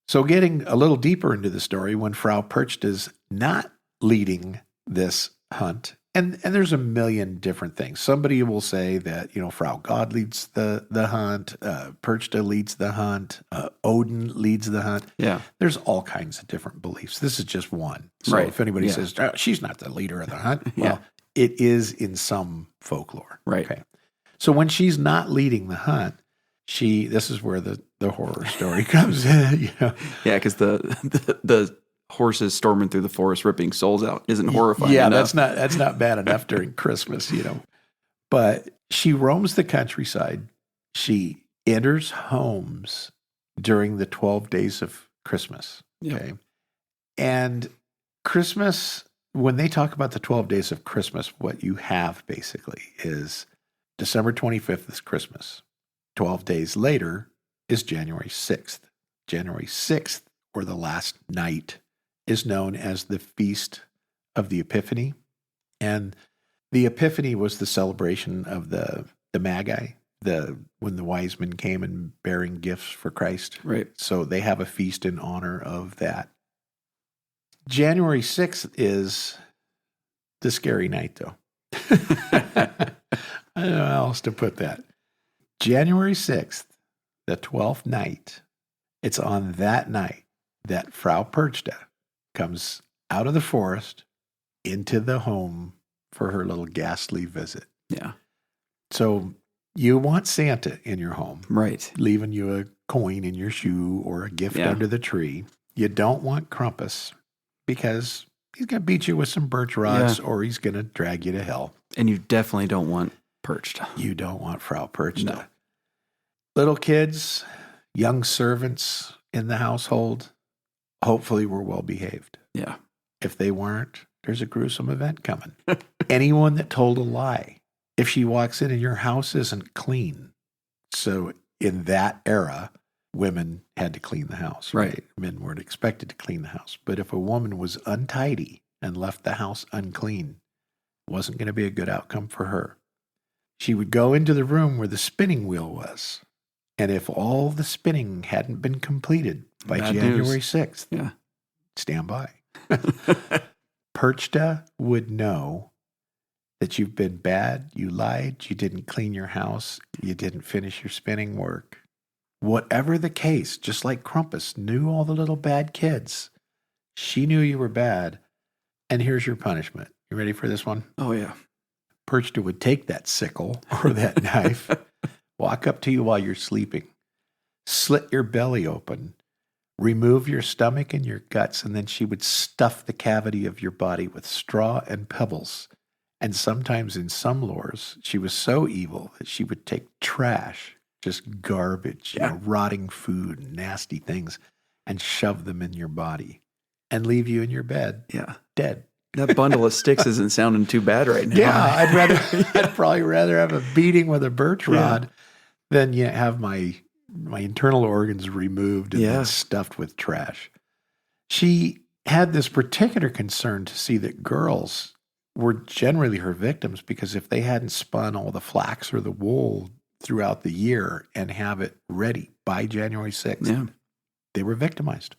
So getting a little deeper into the story, when Frau Perchta is not leading this hunt, and there's a million different things. Somebody will say that, Frau Gaude leads the hunt, Perchta leads the hunt, Odin leads the hunt.
Yeah.
There's all kinds of different beliefs. This is just one. So if anybody says, she's not the leader of the hunt, well, it is in some folklore.
Right.
Okay. So when she's not leading the hunt, this is where the horror story comes in.
Yeah, because the horses storming through the forest, ripping souls out, isn't horrifying.
Yeah,
enough.
that's not bad enough during Christmas, But she roams the countryside. She enters homes during the 12 days of Christmas. Okay, and Christmas. When they talk about the 12 days of Christmas, what you have basically is December 25th is Christmas. 12 days later is January 6th. January 6th, or the last night, is known as the Feast of the Epiphany. And the Epiphany was the celebration of the Magi, when the wise men came and bearing gifts for Christ.
Right.
So they have a feast in honor of that. January 6th is the scary night, though. I don't know how else to put that. January 6th, the 12th night, it's on that night that Frau Perchta comes out of the forest into the home for her little ghastly visit.
Yeah.
So you want Santa in your home.
Right.
Leaving you a coin in your shoe or a gift under the tree. You don't want Krampus because he's going to beat you with some birch rods or he's going to drag you to hell.
And you definitely don't want Perchta.
You don't want Frau Perchta.
No.
Little kids, young servants in the household, hopefully were well behaved.
Yeah.
If they weren't, there's a gruesome event coming. Anyone that told a lie if she walks in and your house isn't clean. So in that era, women had to clean the house, right? Men weren't expected to clean the house. But if a woman was untidy and left the house unclean, it wasn't going to be a good outcome for her. She would go into the room where the spinning wheel was. And if all the spinning hadn't been completed by January 6th, stand by. Perchta would know that you've been bad, you lied, you didn't clean your house, you didn't finish your spinning work. Whatever the case, just like Krampus knew all the little bad kids, she knew you were bad, and here's your punishment. You ready for this one?
Oh, yeah.
Perchta would take that sickle or that knife, walk up to you while you're sleeping, slit your belly open, remove your stomach and your guts, and then she would stuff the cavity of your body with straw and pebbles. And sometimes in some lores, she was so evil that she would take trash, just garbage, rotting food, nasty things, and shove them in your body and leave you in your bed dead.
That bundle of sticks isn't sounding too bad right now.
Yeah, I'd probably rather have a beating with a birch rod than have my internal organs removed and then stuffed with trash. She had this particular concern to see that girls were generally her victims, because if they hadn't spun all the flax or the wool throughout the year and have it ready by January 6th, they were victimized.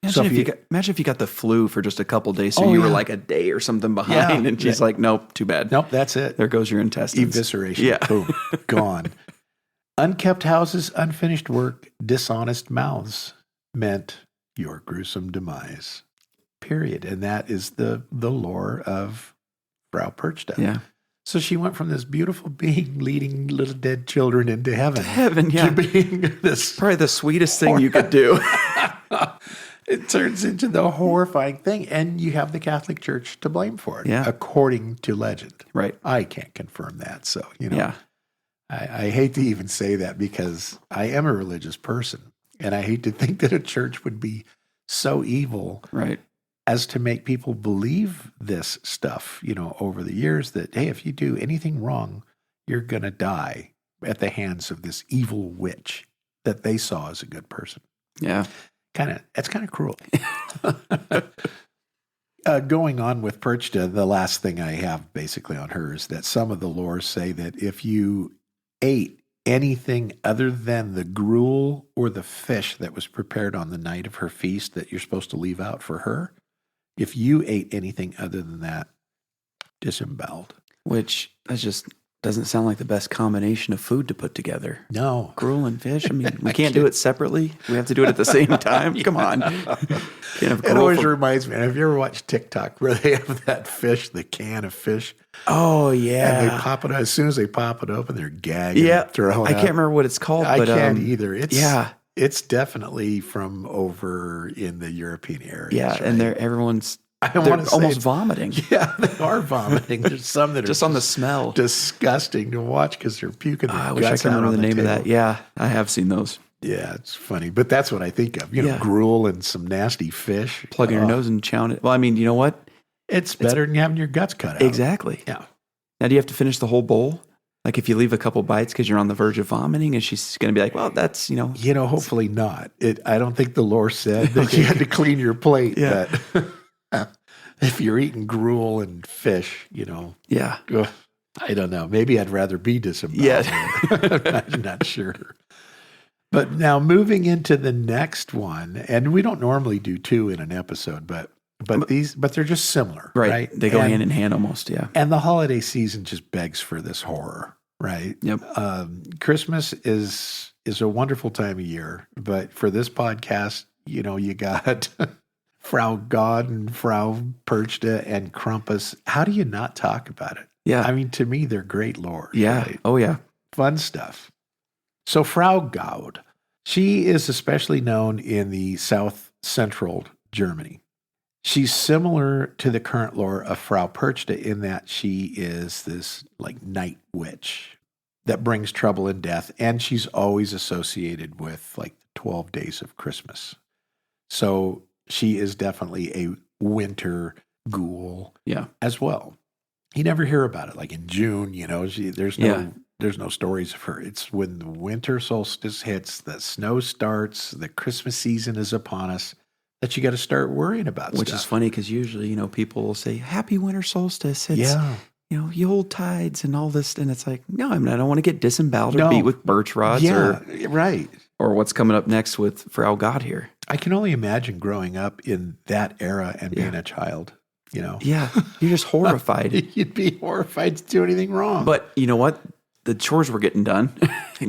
Imagine if you got the flu for just a couple days, so you were like a day or something behind, and she's like, nope, too bad.
Nope, that's it.
There goes your intestines.
Evisceration. Yeah. Boom, gone. Unkept houses, unfinished work, dishonest mouths meant your gruesome demise, period. And that is the lore of Frau Perchta.
Yeah.
So she went from this beautiful being leading little dead children into heaven.
To
being this...
Probably the sweetest thing you could do.
It turns into the horrifying thing, and you have the Catholic Church to blame for it, according to legend.
Right.
I can't confirm that, so, I hate to even say that, because I am a religious person, and I hate to think that a church would be so evil as to make people believe this stuff, over the years, that, hey, if you do anything wrong, you're going to die at the hands of this evil witch that they saw as a good person.
Yeah.
That's kind of cruel. Going on with Perchta, the last thing I have basically on her is that some of the lores say that if you ate anything other than the gruel or the fish that was prepared on the night of her feast that you're supposed to leave out for her, if you ate anything other than that, disemboweled.
Which just doesn't sound like the best combination of food to put together.
No.
Gruel and fish. I mean, we can't do it separately. We have to do it at the same time. Come on.
It always reminds me, have you ever watched TikTok where they have that fish, the can of fish?
Oh, yeah.
And they pop it, as soon as they pop it open, they're gagging.
Yeah. I can't remember what it's called.
I can't either. It's definitely from over in the European area.
Yeah, right? And everyone's almost vomiting.
Yeah, they are vomiting. There's some that are
just on the smell.
Disgusting to watch because they're puking their
I wish I could remember the name of that. Yeah, I have seen those.
Yeah, it's funny. But that's what I think of. Gruel and some nasty fish.
Plugging your nose and chowing it. Well, I mean, you know what?
It's better than having your guts cut out.
Exactly.
Yeah.
Now, do you have to finish the whole bowl? Like if you leave a couple bites because you're on the verge of vomiting, and she's going to be like, well, that's,
hopefully not. I don't think the lore said that you had to clean your plate. Yeah. But if you're eating gruel and fish,
Yeah.
I don't know. Maybe I'd rather be disemboweled.
Yeah.
I'm not sure. But now moving into the next one, and we don't normally do two in an episode, but they're just similar, right?
They go hand in hand almost, yeah.
And the holiday season just begs for this horror, right?
Yep.
Christmas is a wonderful time of year, but for this podcast, you got Frau Gaude and Frau Perchta and Krampus. How do you not talk about it?
Yeah.
I mean, to me, they're great lore.
Yeah.
Right?
Oh, yeah.
Fun stuff. So Frau Gaude, she is especially known in the South Central Germany. She's similar to the current lore of Frau Perchta in that she is this night witch that brings trouble and death, and she's always associated with 12 days of Christmas. So she is definitely a winter ghoul as well. You never hear about it. Like in June, there's no stories of her. It's when the winter solstice hits, the snow starts, the Christmas season is upon us, that you got to start worrying about
Which
stuff.
is funny because usually, people will say, Happy winter solstice. It's,
Yeah.
Yule tides and all this. And it's like, no, I don't want to get disemboweled or beat with birch rods
right.
or what's coming up next with Frau Gaude here.
I can only imagine growing up in that era and being a child,
Yeah, you're just horrified.
You'd be horrified to do anything wrong.
But you know what? The chores were getting done.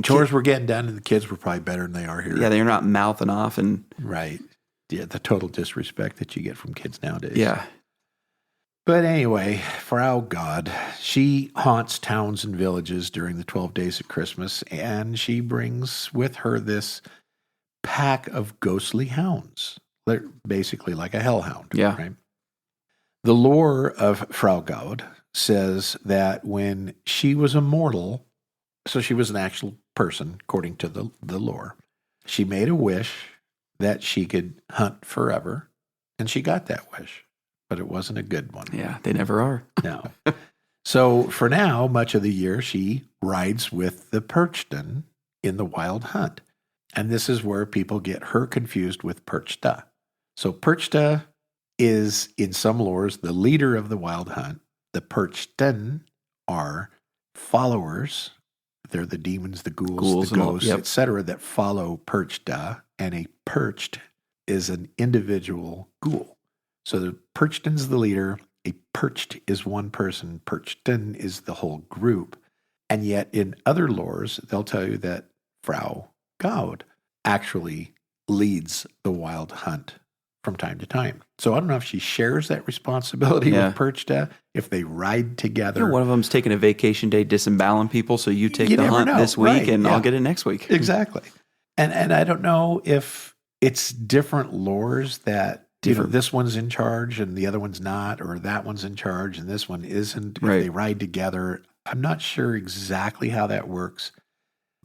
Chores were getting done, and the kids were probably better than they are here.
Yeah, they're not mouthing off.
Right. Yeah, the total disrespect that you get from kids nowadays.
Yeah.
But anyway, Frau Gaude, she haunts towns and villages during the 12 days of Christmas, and she brings with her this pack of ghostly hounds. They're basically like a hellhound.
Yeah.
Right? The lore of Frau Gaude says that when she was a mortal, so she was an actual person, according to the lore, she made a wish that she could hunt forever, and she got that wish, but it wasn't a good one.
Yeah, they never are.
No. So for now, much of the year, she rides with the Perchta in the wild hunt. And this is where people get her confused with Perchta. So Perchta is, in some lores, the leader of the wild hunt. The Perchta are followers. They're the demons, the ghouls the ghosts, etc., that follow Perchta. And a perched is an individual ghoul. So the Perchtan's the leader. A perched is one person. Perchtan is the whole group. And yet in other lores, they'll tell you that Frau Gaude actually leads the wild hunt from time to time. So I don't know if she shares that responsibility with Perchta, if they ride together.
One of them's taking a vacation day disemboweling people, so you take the hunt this week and I'll get it next week.
Exactly. And I don't know if it's different lores that this one's in charge and the other one's not, or that one's in charge and this one isn't. If they ride together, I'm not sure exactly how that works.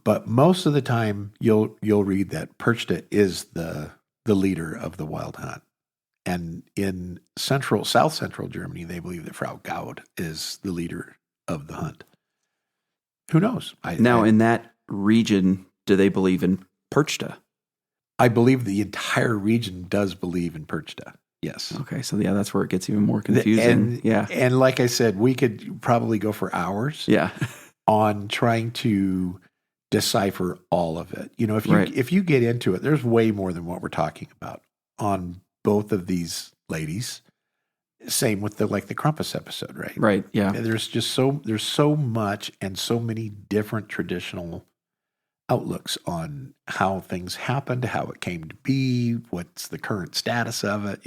But most of the time, you'll read that Perchta is the leader of the wild hunt. And in south central Germany, they believe that Frau Gaude is the leader of the hunt. Who knows?
In that region, do they believe in Perchta?
I believe the entire region does believe in Perchta. Yes.
Okay, so that's where it gets even more confusing.
And like I said, we could probably go for hours. On trying to decipher all of it. If you get into it, there's way more than what we're talking about on both of these ladies. Same with the Krampus episode, right?
Right. Yeah.
There's so much and so many different traditional outlooks on how things happened, how it came to be, what's the current status of it.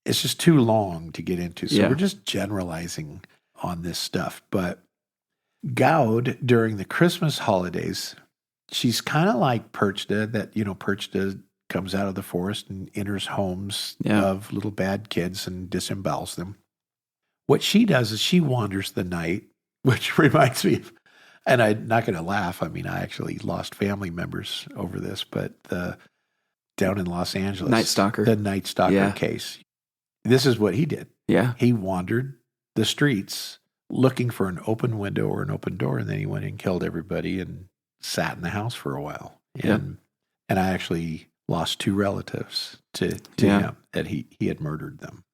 It's just too long to get into. So we're just generalizing on this stuff. But Gaude, during the Christmas holidays, she's kind of like Perchta, that, Perchta comes out of the forest and enters homes of little bad kids and disembowels them. What she does is she wanders the night, which reminds me of, and I'm not going to laugh. I mean, I actually lost family members over this, but down in Los Angeles, the Night Stalker case. This is what he did.
Yeah.
He wandered the streets looking for an open window or an open door, and then he went and killed everybody and sat in the house for a while. And I actually lost 2 relatives to him, that he had murdered them.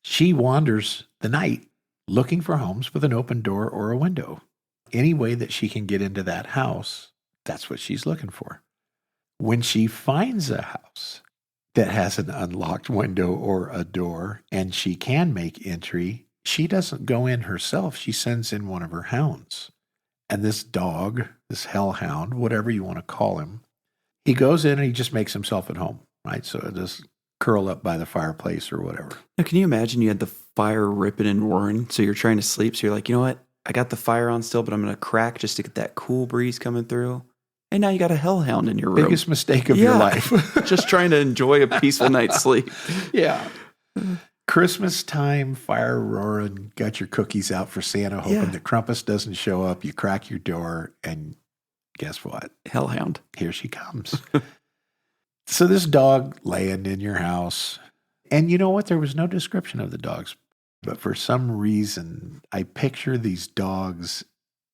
She wanders the night looking for homes with an open door or a window. Any way that she can get into that house, that's what she's looking for. When she finds a house that has an unlocked window or a door and she can make entry, she doesn't go in herself. She sends in one of her hounds. And this dog, this hellhound, whatever you want to call him, he goes in and he just makes himself at home, right? So just curl up by the fireplace or whatever.
Now, can you imagine you had the fire ripping and roaring, so you're trying to sleep, so you're like, you know what? I got the fire on still, but I'm going to crack just to get that cool breeze coming through. And now you got a hellhound in your room.
Biggest mistake of your life.
Just trying to enjoy a peaceful night's sleep.
Yeah. Christmas time, fire roaring, got your cookies out for Santa, hoping that Krampus doesn't show up. You crack your door, and guess what?
Hellhound.
Here she comes. So this dog laying in your house, and you know what? There was no description of the dog's But for some reason, I picture these dogs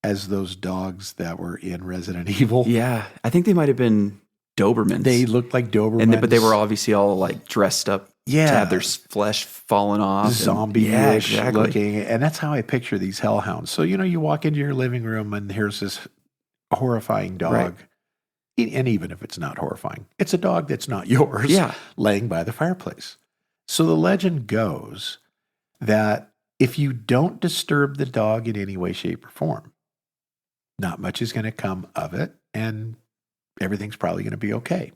as those dogs that were in Resident Evil.
Yeah. I think they might have been Dobermans.
They looked like Dobermans.
But they were obviously all like dressed up to have their flesh falling off.
Zombie-ish looking. And that's how I picture these hellhounds. So, you walk into your living room and here's this horrifying dog.
Right.
And even if it's not horrifying, it's a dog that's not yours laying by the fireplace. So the legend goes that if you don't disturb the dog in any way, shape, or form, not much is going to come of it, and everything's probably going to be okay.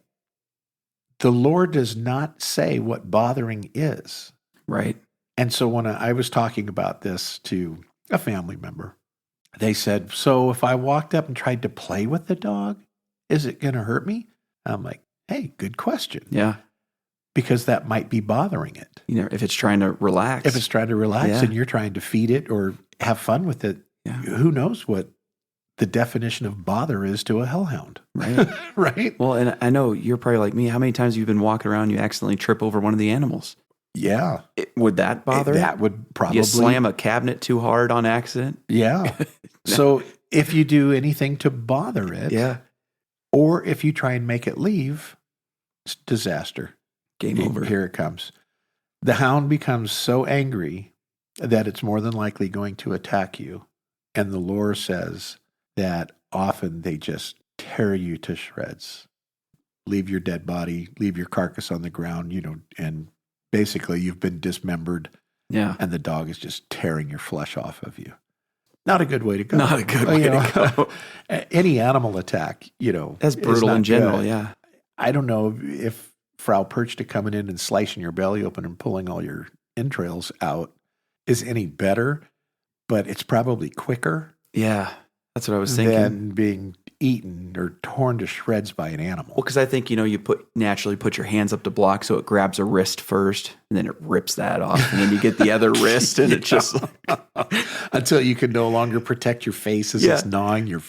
The Lord does not say what bothering is.
Right.
And so when I was talking about this to a family member, they said, so if I walked up and tried to play with the dog, is it going to hurt me? I'm like, hey, good question.
Yeah.
Because that might be bothering it.
If it's trying to relax.
If it's trying to relax and you're trying to feed it or have fun with it, who knows what the definition of bother is to a hellhound.
Right.
Right?
Well, and I know you're probably like me. How many times have you been walking around and you accidentally trip over one of the animals?
Yeah.
Would that bother?
That would probably.
You slam a cabinet too hard on accident?
Yeah. So if you do anything to bother it, or if you try and make it leave, it's disaster.
Game over.
Here it comes. The hound becomes so angry that it's more than likely going to attack you. And the lore says that often they just tear you to shreds, leave your dead body, leave your carcass on the ground, and basically you've been dismembered.
Yeah.
And the dog is just tearing your flesh off of you. Not a good way to go.
Not a good way to go.
Any animal attack,
that's brutal in general.
Good.
Yeah.
I don't know if Frau Perchta coming in and slicing your belly open and pulling all your entrails out is any better, but it's probably quicker.
Yeah. That's what I was thinking.
Than being eaten or torn to shreds by an animal.
Well, because I think, you naturally put your hands up to block, so it grabs a wrist first, and then it rips that off, and then you get the other wrist, and it's just
until you can no longer protect your face as it's gnawing your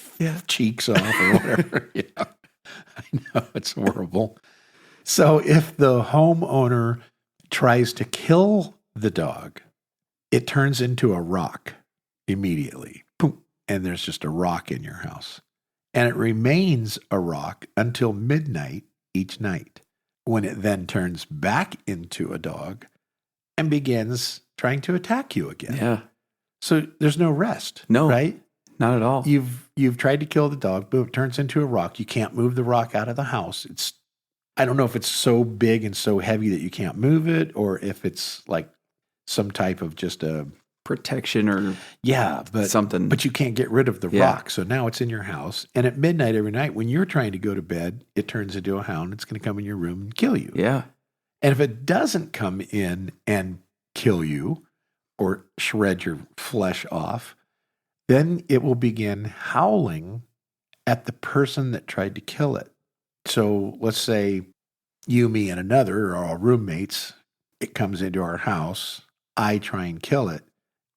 cheeks off or whatever. I know, it's horrible. So if the homeowner tries to kill the dog, it turns into a rock immediately. Boom. And there's just a rock in your house. And it remains a rock until midnight each night, when it then turns back into a dog and begins trying to attack you again.
Yeah.
So there's no rest.
No.
Right?
Not at all.
You've tried to kill the dog, boom, it turns into a rock. You can't move the rock out of the house. I don't know if it's so big and so heavy that you can't move it, or if it's like some type of just a
protection or
but
something.
But you can't get rid of the rock. So now it's in your house. And at midnight every night, when you're trying to go to bed, it turns into a hound. It's going to come in your room and kill you.
Yeah.
And if it doesn't come in and kill you or shred your flesh off, then it will begin howling at the person that tried to kill it. So let's say you, me, and another are all roommates. It comes into our house. I try and kill it.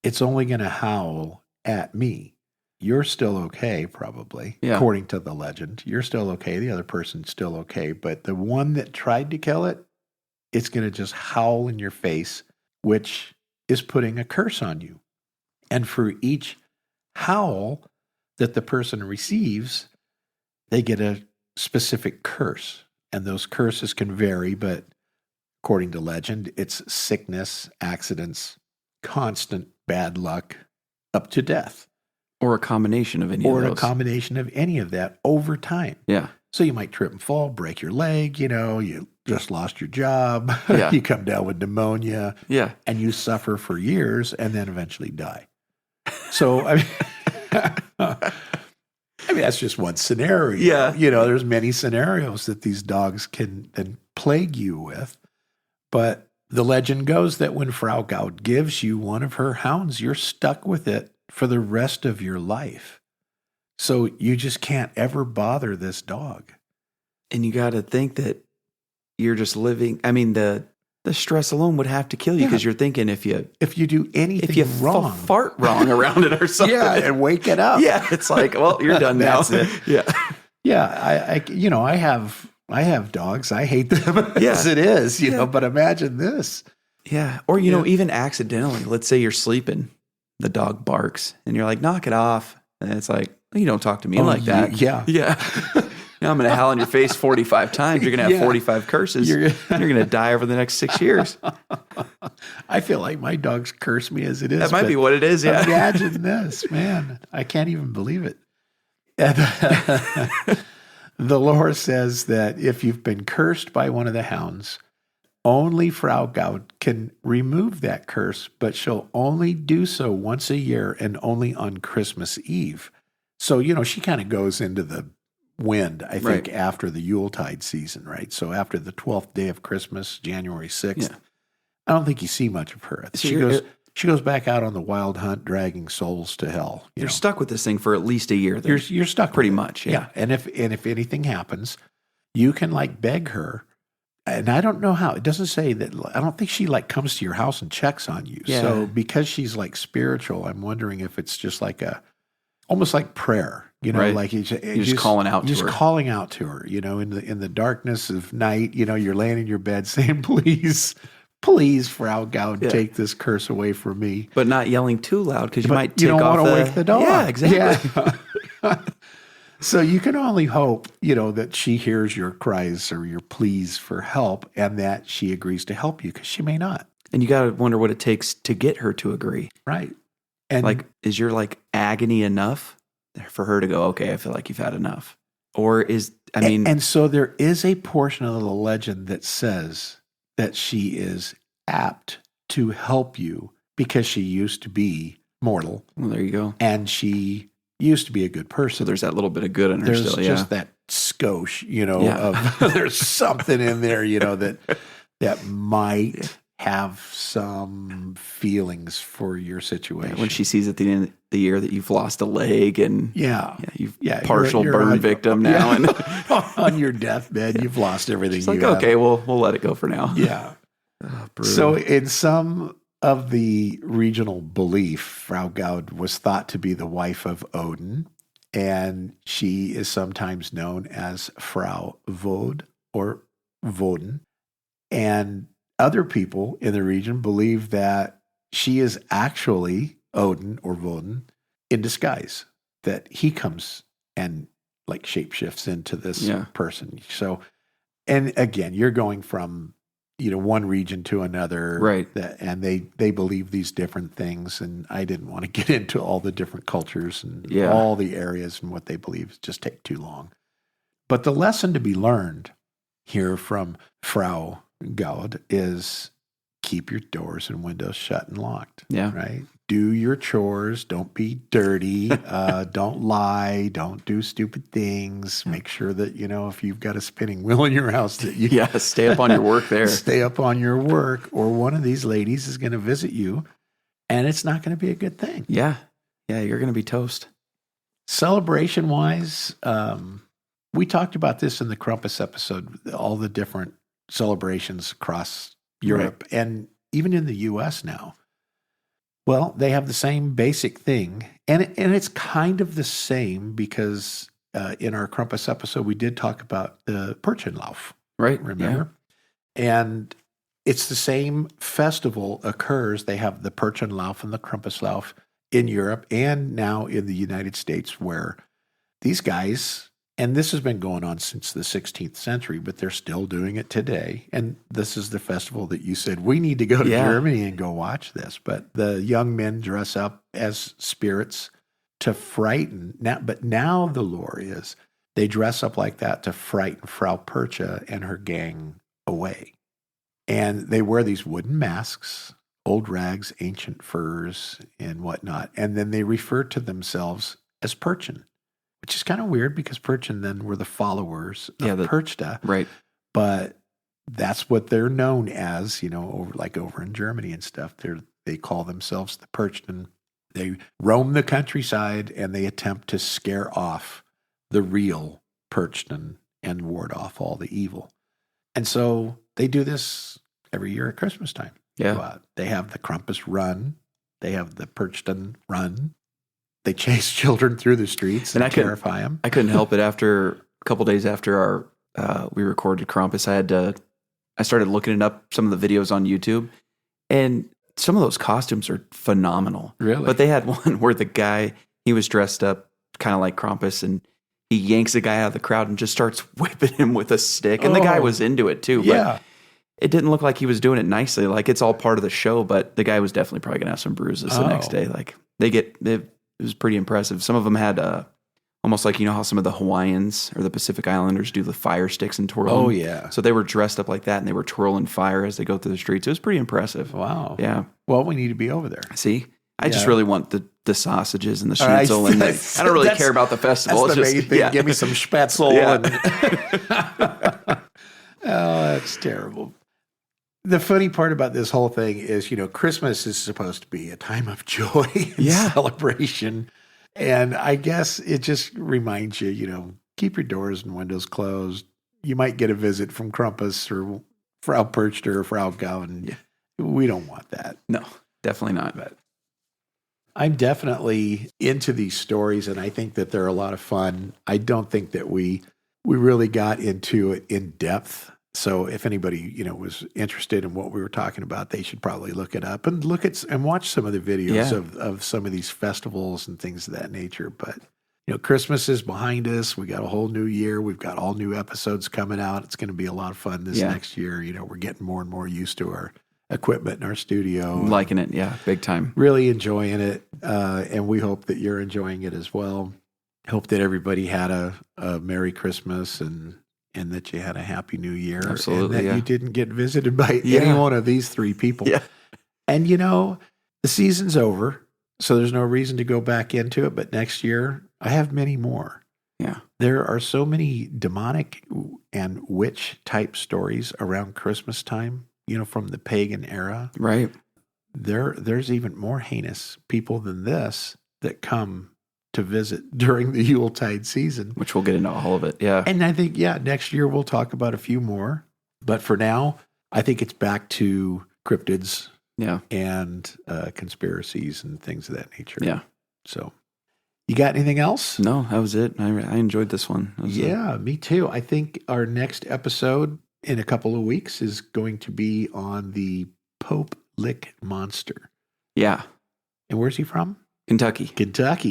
It's only going to howl at me. You're still okay, probably, according to the legend. You're still okay. The other person's still okay. But the one that tried to kill it, it's going to just howl in your face, which is putting a curse on you. And for each howl that the person receives, they get a specific curse. And those curses can vary, but according to legend, it's sickness, accidents, constant bad luck, up to death.
Or a combination of any of those.
Or a combination of any of that over time.
Yeah.
So you might trip and fall, break your leg, you just lost your job, you come down with pneumonia, and you suffer for years and then eventually die. So, I mean, that's just one scenario.
Yeah.
There's many scenarios that these dogs can then plague you with. But the legend goes that when Frau Gaude gives you one of her hounds, you're stuck with it for the rest of your life. So you just can't ever bother this dog.
And you got to think that you're just living. I mean, the stress alone would have to kill you, because you're thinking if you
do anything
if you
wrong,
fart wrong around it or something,
and wake it up.
It's like, well, you're done now.
That's it. I have dogs. I hate them as it is, but imagine this.
Yeah. Or, even accidentally, let's say you're sleeping, the dog barks and you're like, knock it off. And it's like, you don't talk to me like that.
Yeah.
Yeah. Now I'm going to howl in your face 45 times. You're going to have 45 curses. You're going to die over the next 6 years.
I feel like my dogs curse me as it is.
That might be what it is, yeah.
Imagine this, man. I can't even believe it. And, the lore says that if you've been cursed by one of the hounds, only Frau Gaude can remove that curse, but she'll only do so once a year and only on Christmas Eve. So, she kind of goes into the wind, I think, after the Yuletide season, right? So after the 12th day of Christmas, January 6th, I don't think you see much of her. She goes back out on the wild hunt, dragging souls to hell.
You're stuck with this thing for at least a year.
You're stuck
pretty much. Yeah.
And if anything happens, you can beg her. And I don't know how. It doesn't say that. I don't think she comes to your house and checks on you.
Yeah.
So because she's spiritual, I'm wondering if it's just almost like prayer. Like you're
just calling out to her.
Just calling out to her. In the darkness of night. You're laying in your bed saying, "Please, please, Frau Gaude, take this curse away from me."
But not yelling too loud because you might take
don't
off
want to wake the dog.
Yeah, exactly.
Yeah. So you can only hope, that she hears your cries or your pleas for help and that she agrees to help you, because she may not.
And you got to wonder what it takes to get her to agree.
Right. And
is your agony enough for her to go, okay, I feel like you've had enough? Or and
so there is a portion of the legend that says that she is apt to help you because she used to be mortal.
Well, there you go.
And she used to be a good person.
So there's that little bit of good in her
there's
still,
just that skosh, of there's something in there, that might have some feelings for your situation.
When she sees at the end of the year that you've lost a leg and you've partial
you're
burn victim now, and
on your deathbed, you've lost everything.
It's okay, we'll let it go for now.
Yeah. So in some of the regional belief, Frau Gaude was thought to be the wife of Odin, and she is sometimes known as Frau Vode or Voden. And other people in the region believe that she is actually Odin or Voden in disguise, that he comes and shapeshifts into this person. So, and again, you're going from one region to another,
right?
And they believe these different things, and I didn't want to get into all the different cultures and all the areas and what they believe. It just take too long. But the lesson to be learned here from Frau Gaude is keep your doors and windows shut and locked.
Yeah,
right. Do your chores. Don't be dirty. Don't lie. Don't do stupid things. Make sure that, if you've got a spinning wheel in your house, that you
stay up on your work there.
Stay up on your work, or one of these ladies is going to visit you, and it's not going to be a good thing.
Yeah. Yeah, you're going to be toast.
Celebration-wise, we talked about this in the Krampus episode, all the different celebrations across Europe and even in the U.S. now. Well, they have the same basic thing, and it's kind of the same because in our Krampus episode, we did talk about the Perchenlauf.
Right.
Remember? Yeah. And it's the same festival occurs. They have the Perchenlauf and the Krampuslauf in Europe and now in the United States, where these guys, and this has been going on since the 16th century, but they're still doing it today. And this is the festival that you said, we need to go to Germany and go watch this. But the young men dress up as spirits to frighten. But now the lore is they dress up like that to frighten Frau Perchta and her gang away. And they wear these wooden masks, old rags, ancient furs, and whatnot. And then they refer to themselves as Perchen, which is kind of weird because Perchen then were the followers of Perchta.
Right.
But that's what they're known as, over in Germany and stuff. They call themselves the Perchten. They roam the countryside and they attempt to scare off the real Perchten and ward off all the evil. And so they do this every year at Christmas time.
Yeah.
They have the Krampus run. They have the Perchten run. They chase children through the streets and terrify them.
I couldn't help it. After a couple days after we recorded Krampus, I started looking it up, some of the videos on YouTube, And some of those costumes are phenomenal.
Really?
But they had one where the guy, he was dressed up kind of like Krampus, and he yanks a guy out of the crowd and just starts whipping him with a stick. And the guy was into it too. But it didn't look like he was doing it nicely. Like, it's all part of the show, but the guy was definitely probably going to have some bruises the next day. Like, it was pretty impressive. Some of them had almost like, you know how some of the Hawaiians or the Pacific Islanders do the fire sticks and twirl.
Oh, yeah.
So they were dressed up like that, and they were twirling fire as they go through the streets. It was pretty impressive.
Wow.
Yeah.
Well, we need to be over there.
See? I just really want the sausages and the schnitzel. I don't really care about the festival.
That's the main thing. Yeah. Give me some spätzle. That's terrible. The funny part about this whole thing is, Christmas is supposed to be a time of joy and celebration. And I guess it just reminds you, keep your doors and windows closed. You might get a visit from Krampus or Frau Perchta or Frau Gaude. Yeah. We don't want that.
No, definitely not.
But I'm definitely into these stories, and I think that they're a lot of fun. I don't think that we really got into it in depth. So if anybody, was interested in what we were talking about, they should probably look it up and and watch some of the videos of some of these festivals and things of that nature. But, Christmas is behind us. We got a whole new year. We've got all new episodes coming out. It's going to be a lot of fun this next year. We're getting more and more used to our equipment in our studio.
Liking it. Yeah. Big time.
Really enjoying it. And we hope that you're enjoying it as well. Hope that everybody had a Merry Christmas and that you had a Happy New Year.
Absolutely,
and that you didn't get visited by any one of these three people.
Yeah.
And, the season's over, so there's no reason to go back into it. But next year, I have many more.
Yeah.
There are so many demonic and witch-type stories around Christmas time, from the pagan era.
Right.
There's even more heinous people than this that come to visit during the Yuletide season.
Which we'll get into all of it, yeah.
And I think, next year we'll talk about a few more. But for now, I think it's back to cryptids and conspiracies and things of that nature.
Yeah.
So, you got anything else?
No, that was it. I enjoyed this one.
Me too. I think our next episode in a couple of weeks is going to be on the Pope Lick Monster.
Yeah.
And where's he from?
Kentucky.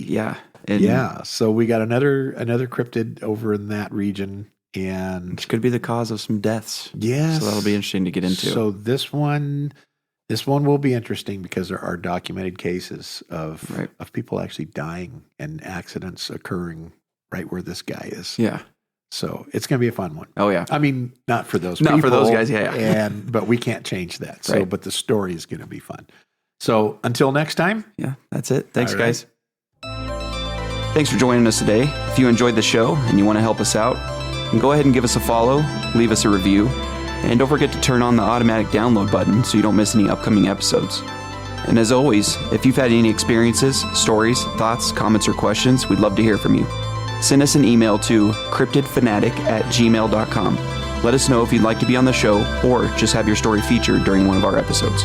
Yeah.
And
So we got another cryptid over in that region, and
which could be the cause of some deaths.
Yes.
So that'll be interesting to get into.
So this one will be interesting because there are documented cases of people actually dying and accidents occurring right where this guy is.
Yeah.
So it's going to be a fun one.
Oh yeah.
I mean, not for those people.
Not for those guys, yeah.
But we can't change that. So, but the story is going to be fun. So until next time.
Yeah, that's it. Thanks, guys. Thanks for joining us today. If you enjoyed the show and you want to help us out, then go ahead and give us a follow, leave us a review, and don't forget to turn on the automatic download button so you don't miss any upcoming episodes. And as always, if you've had any experiences, stories, thoughts, comments, or questions, we'd love to hear from you. Send us an email to cryptidfanatic@gmail.com. Let us know if you'd like to be on the show or just have your story featured during one of our episodes.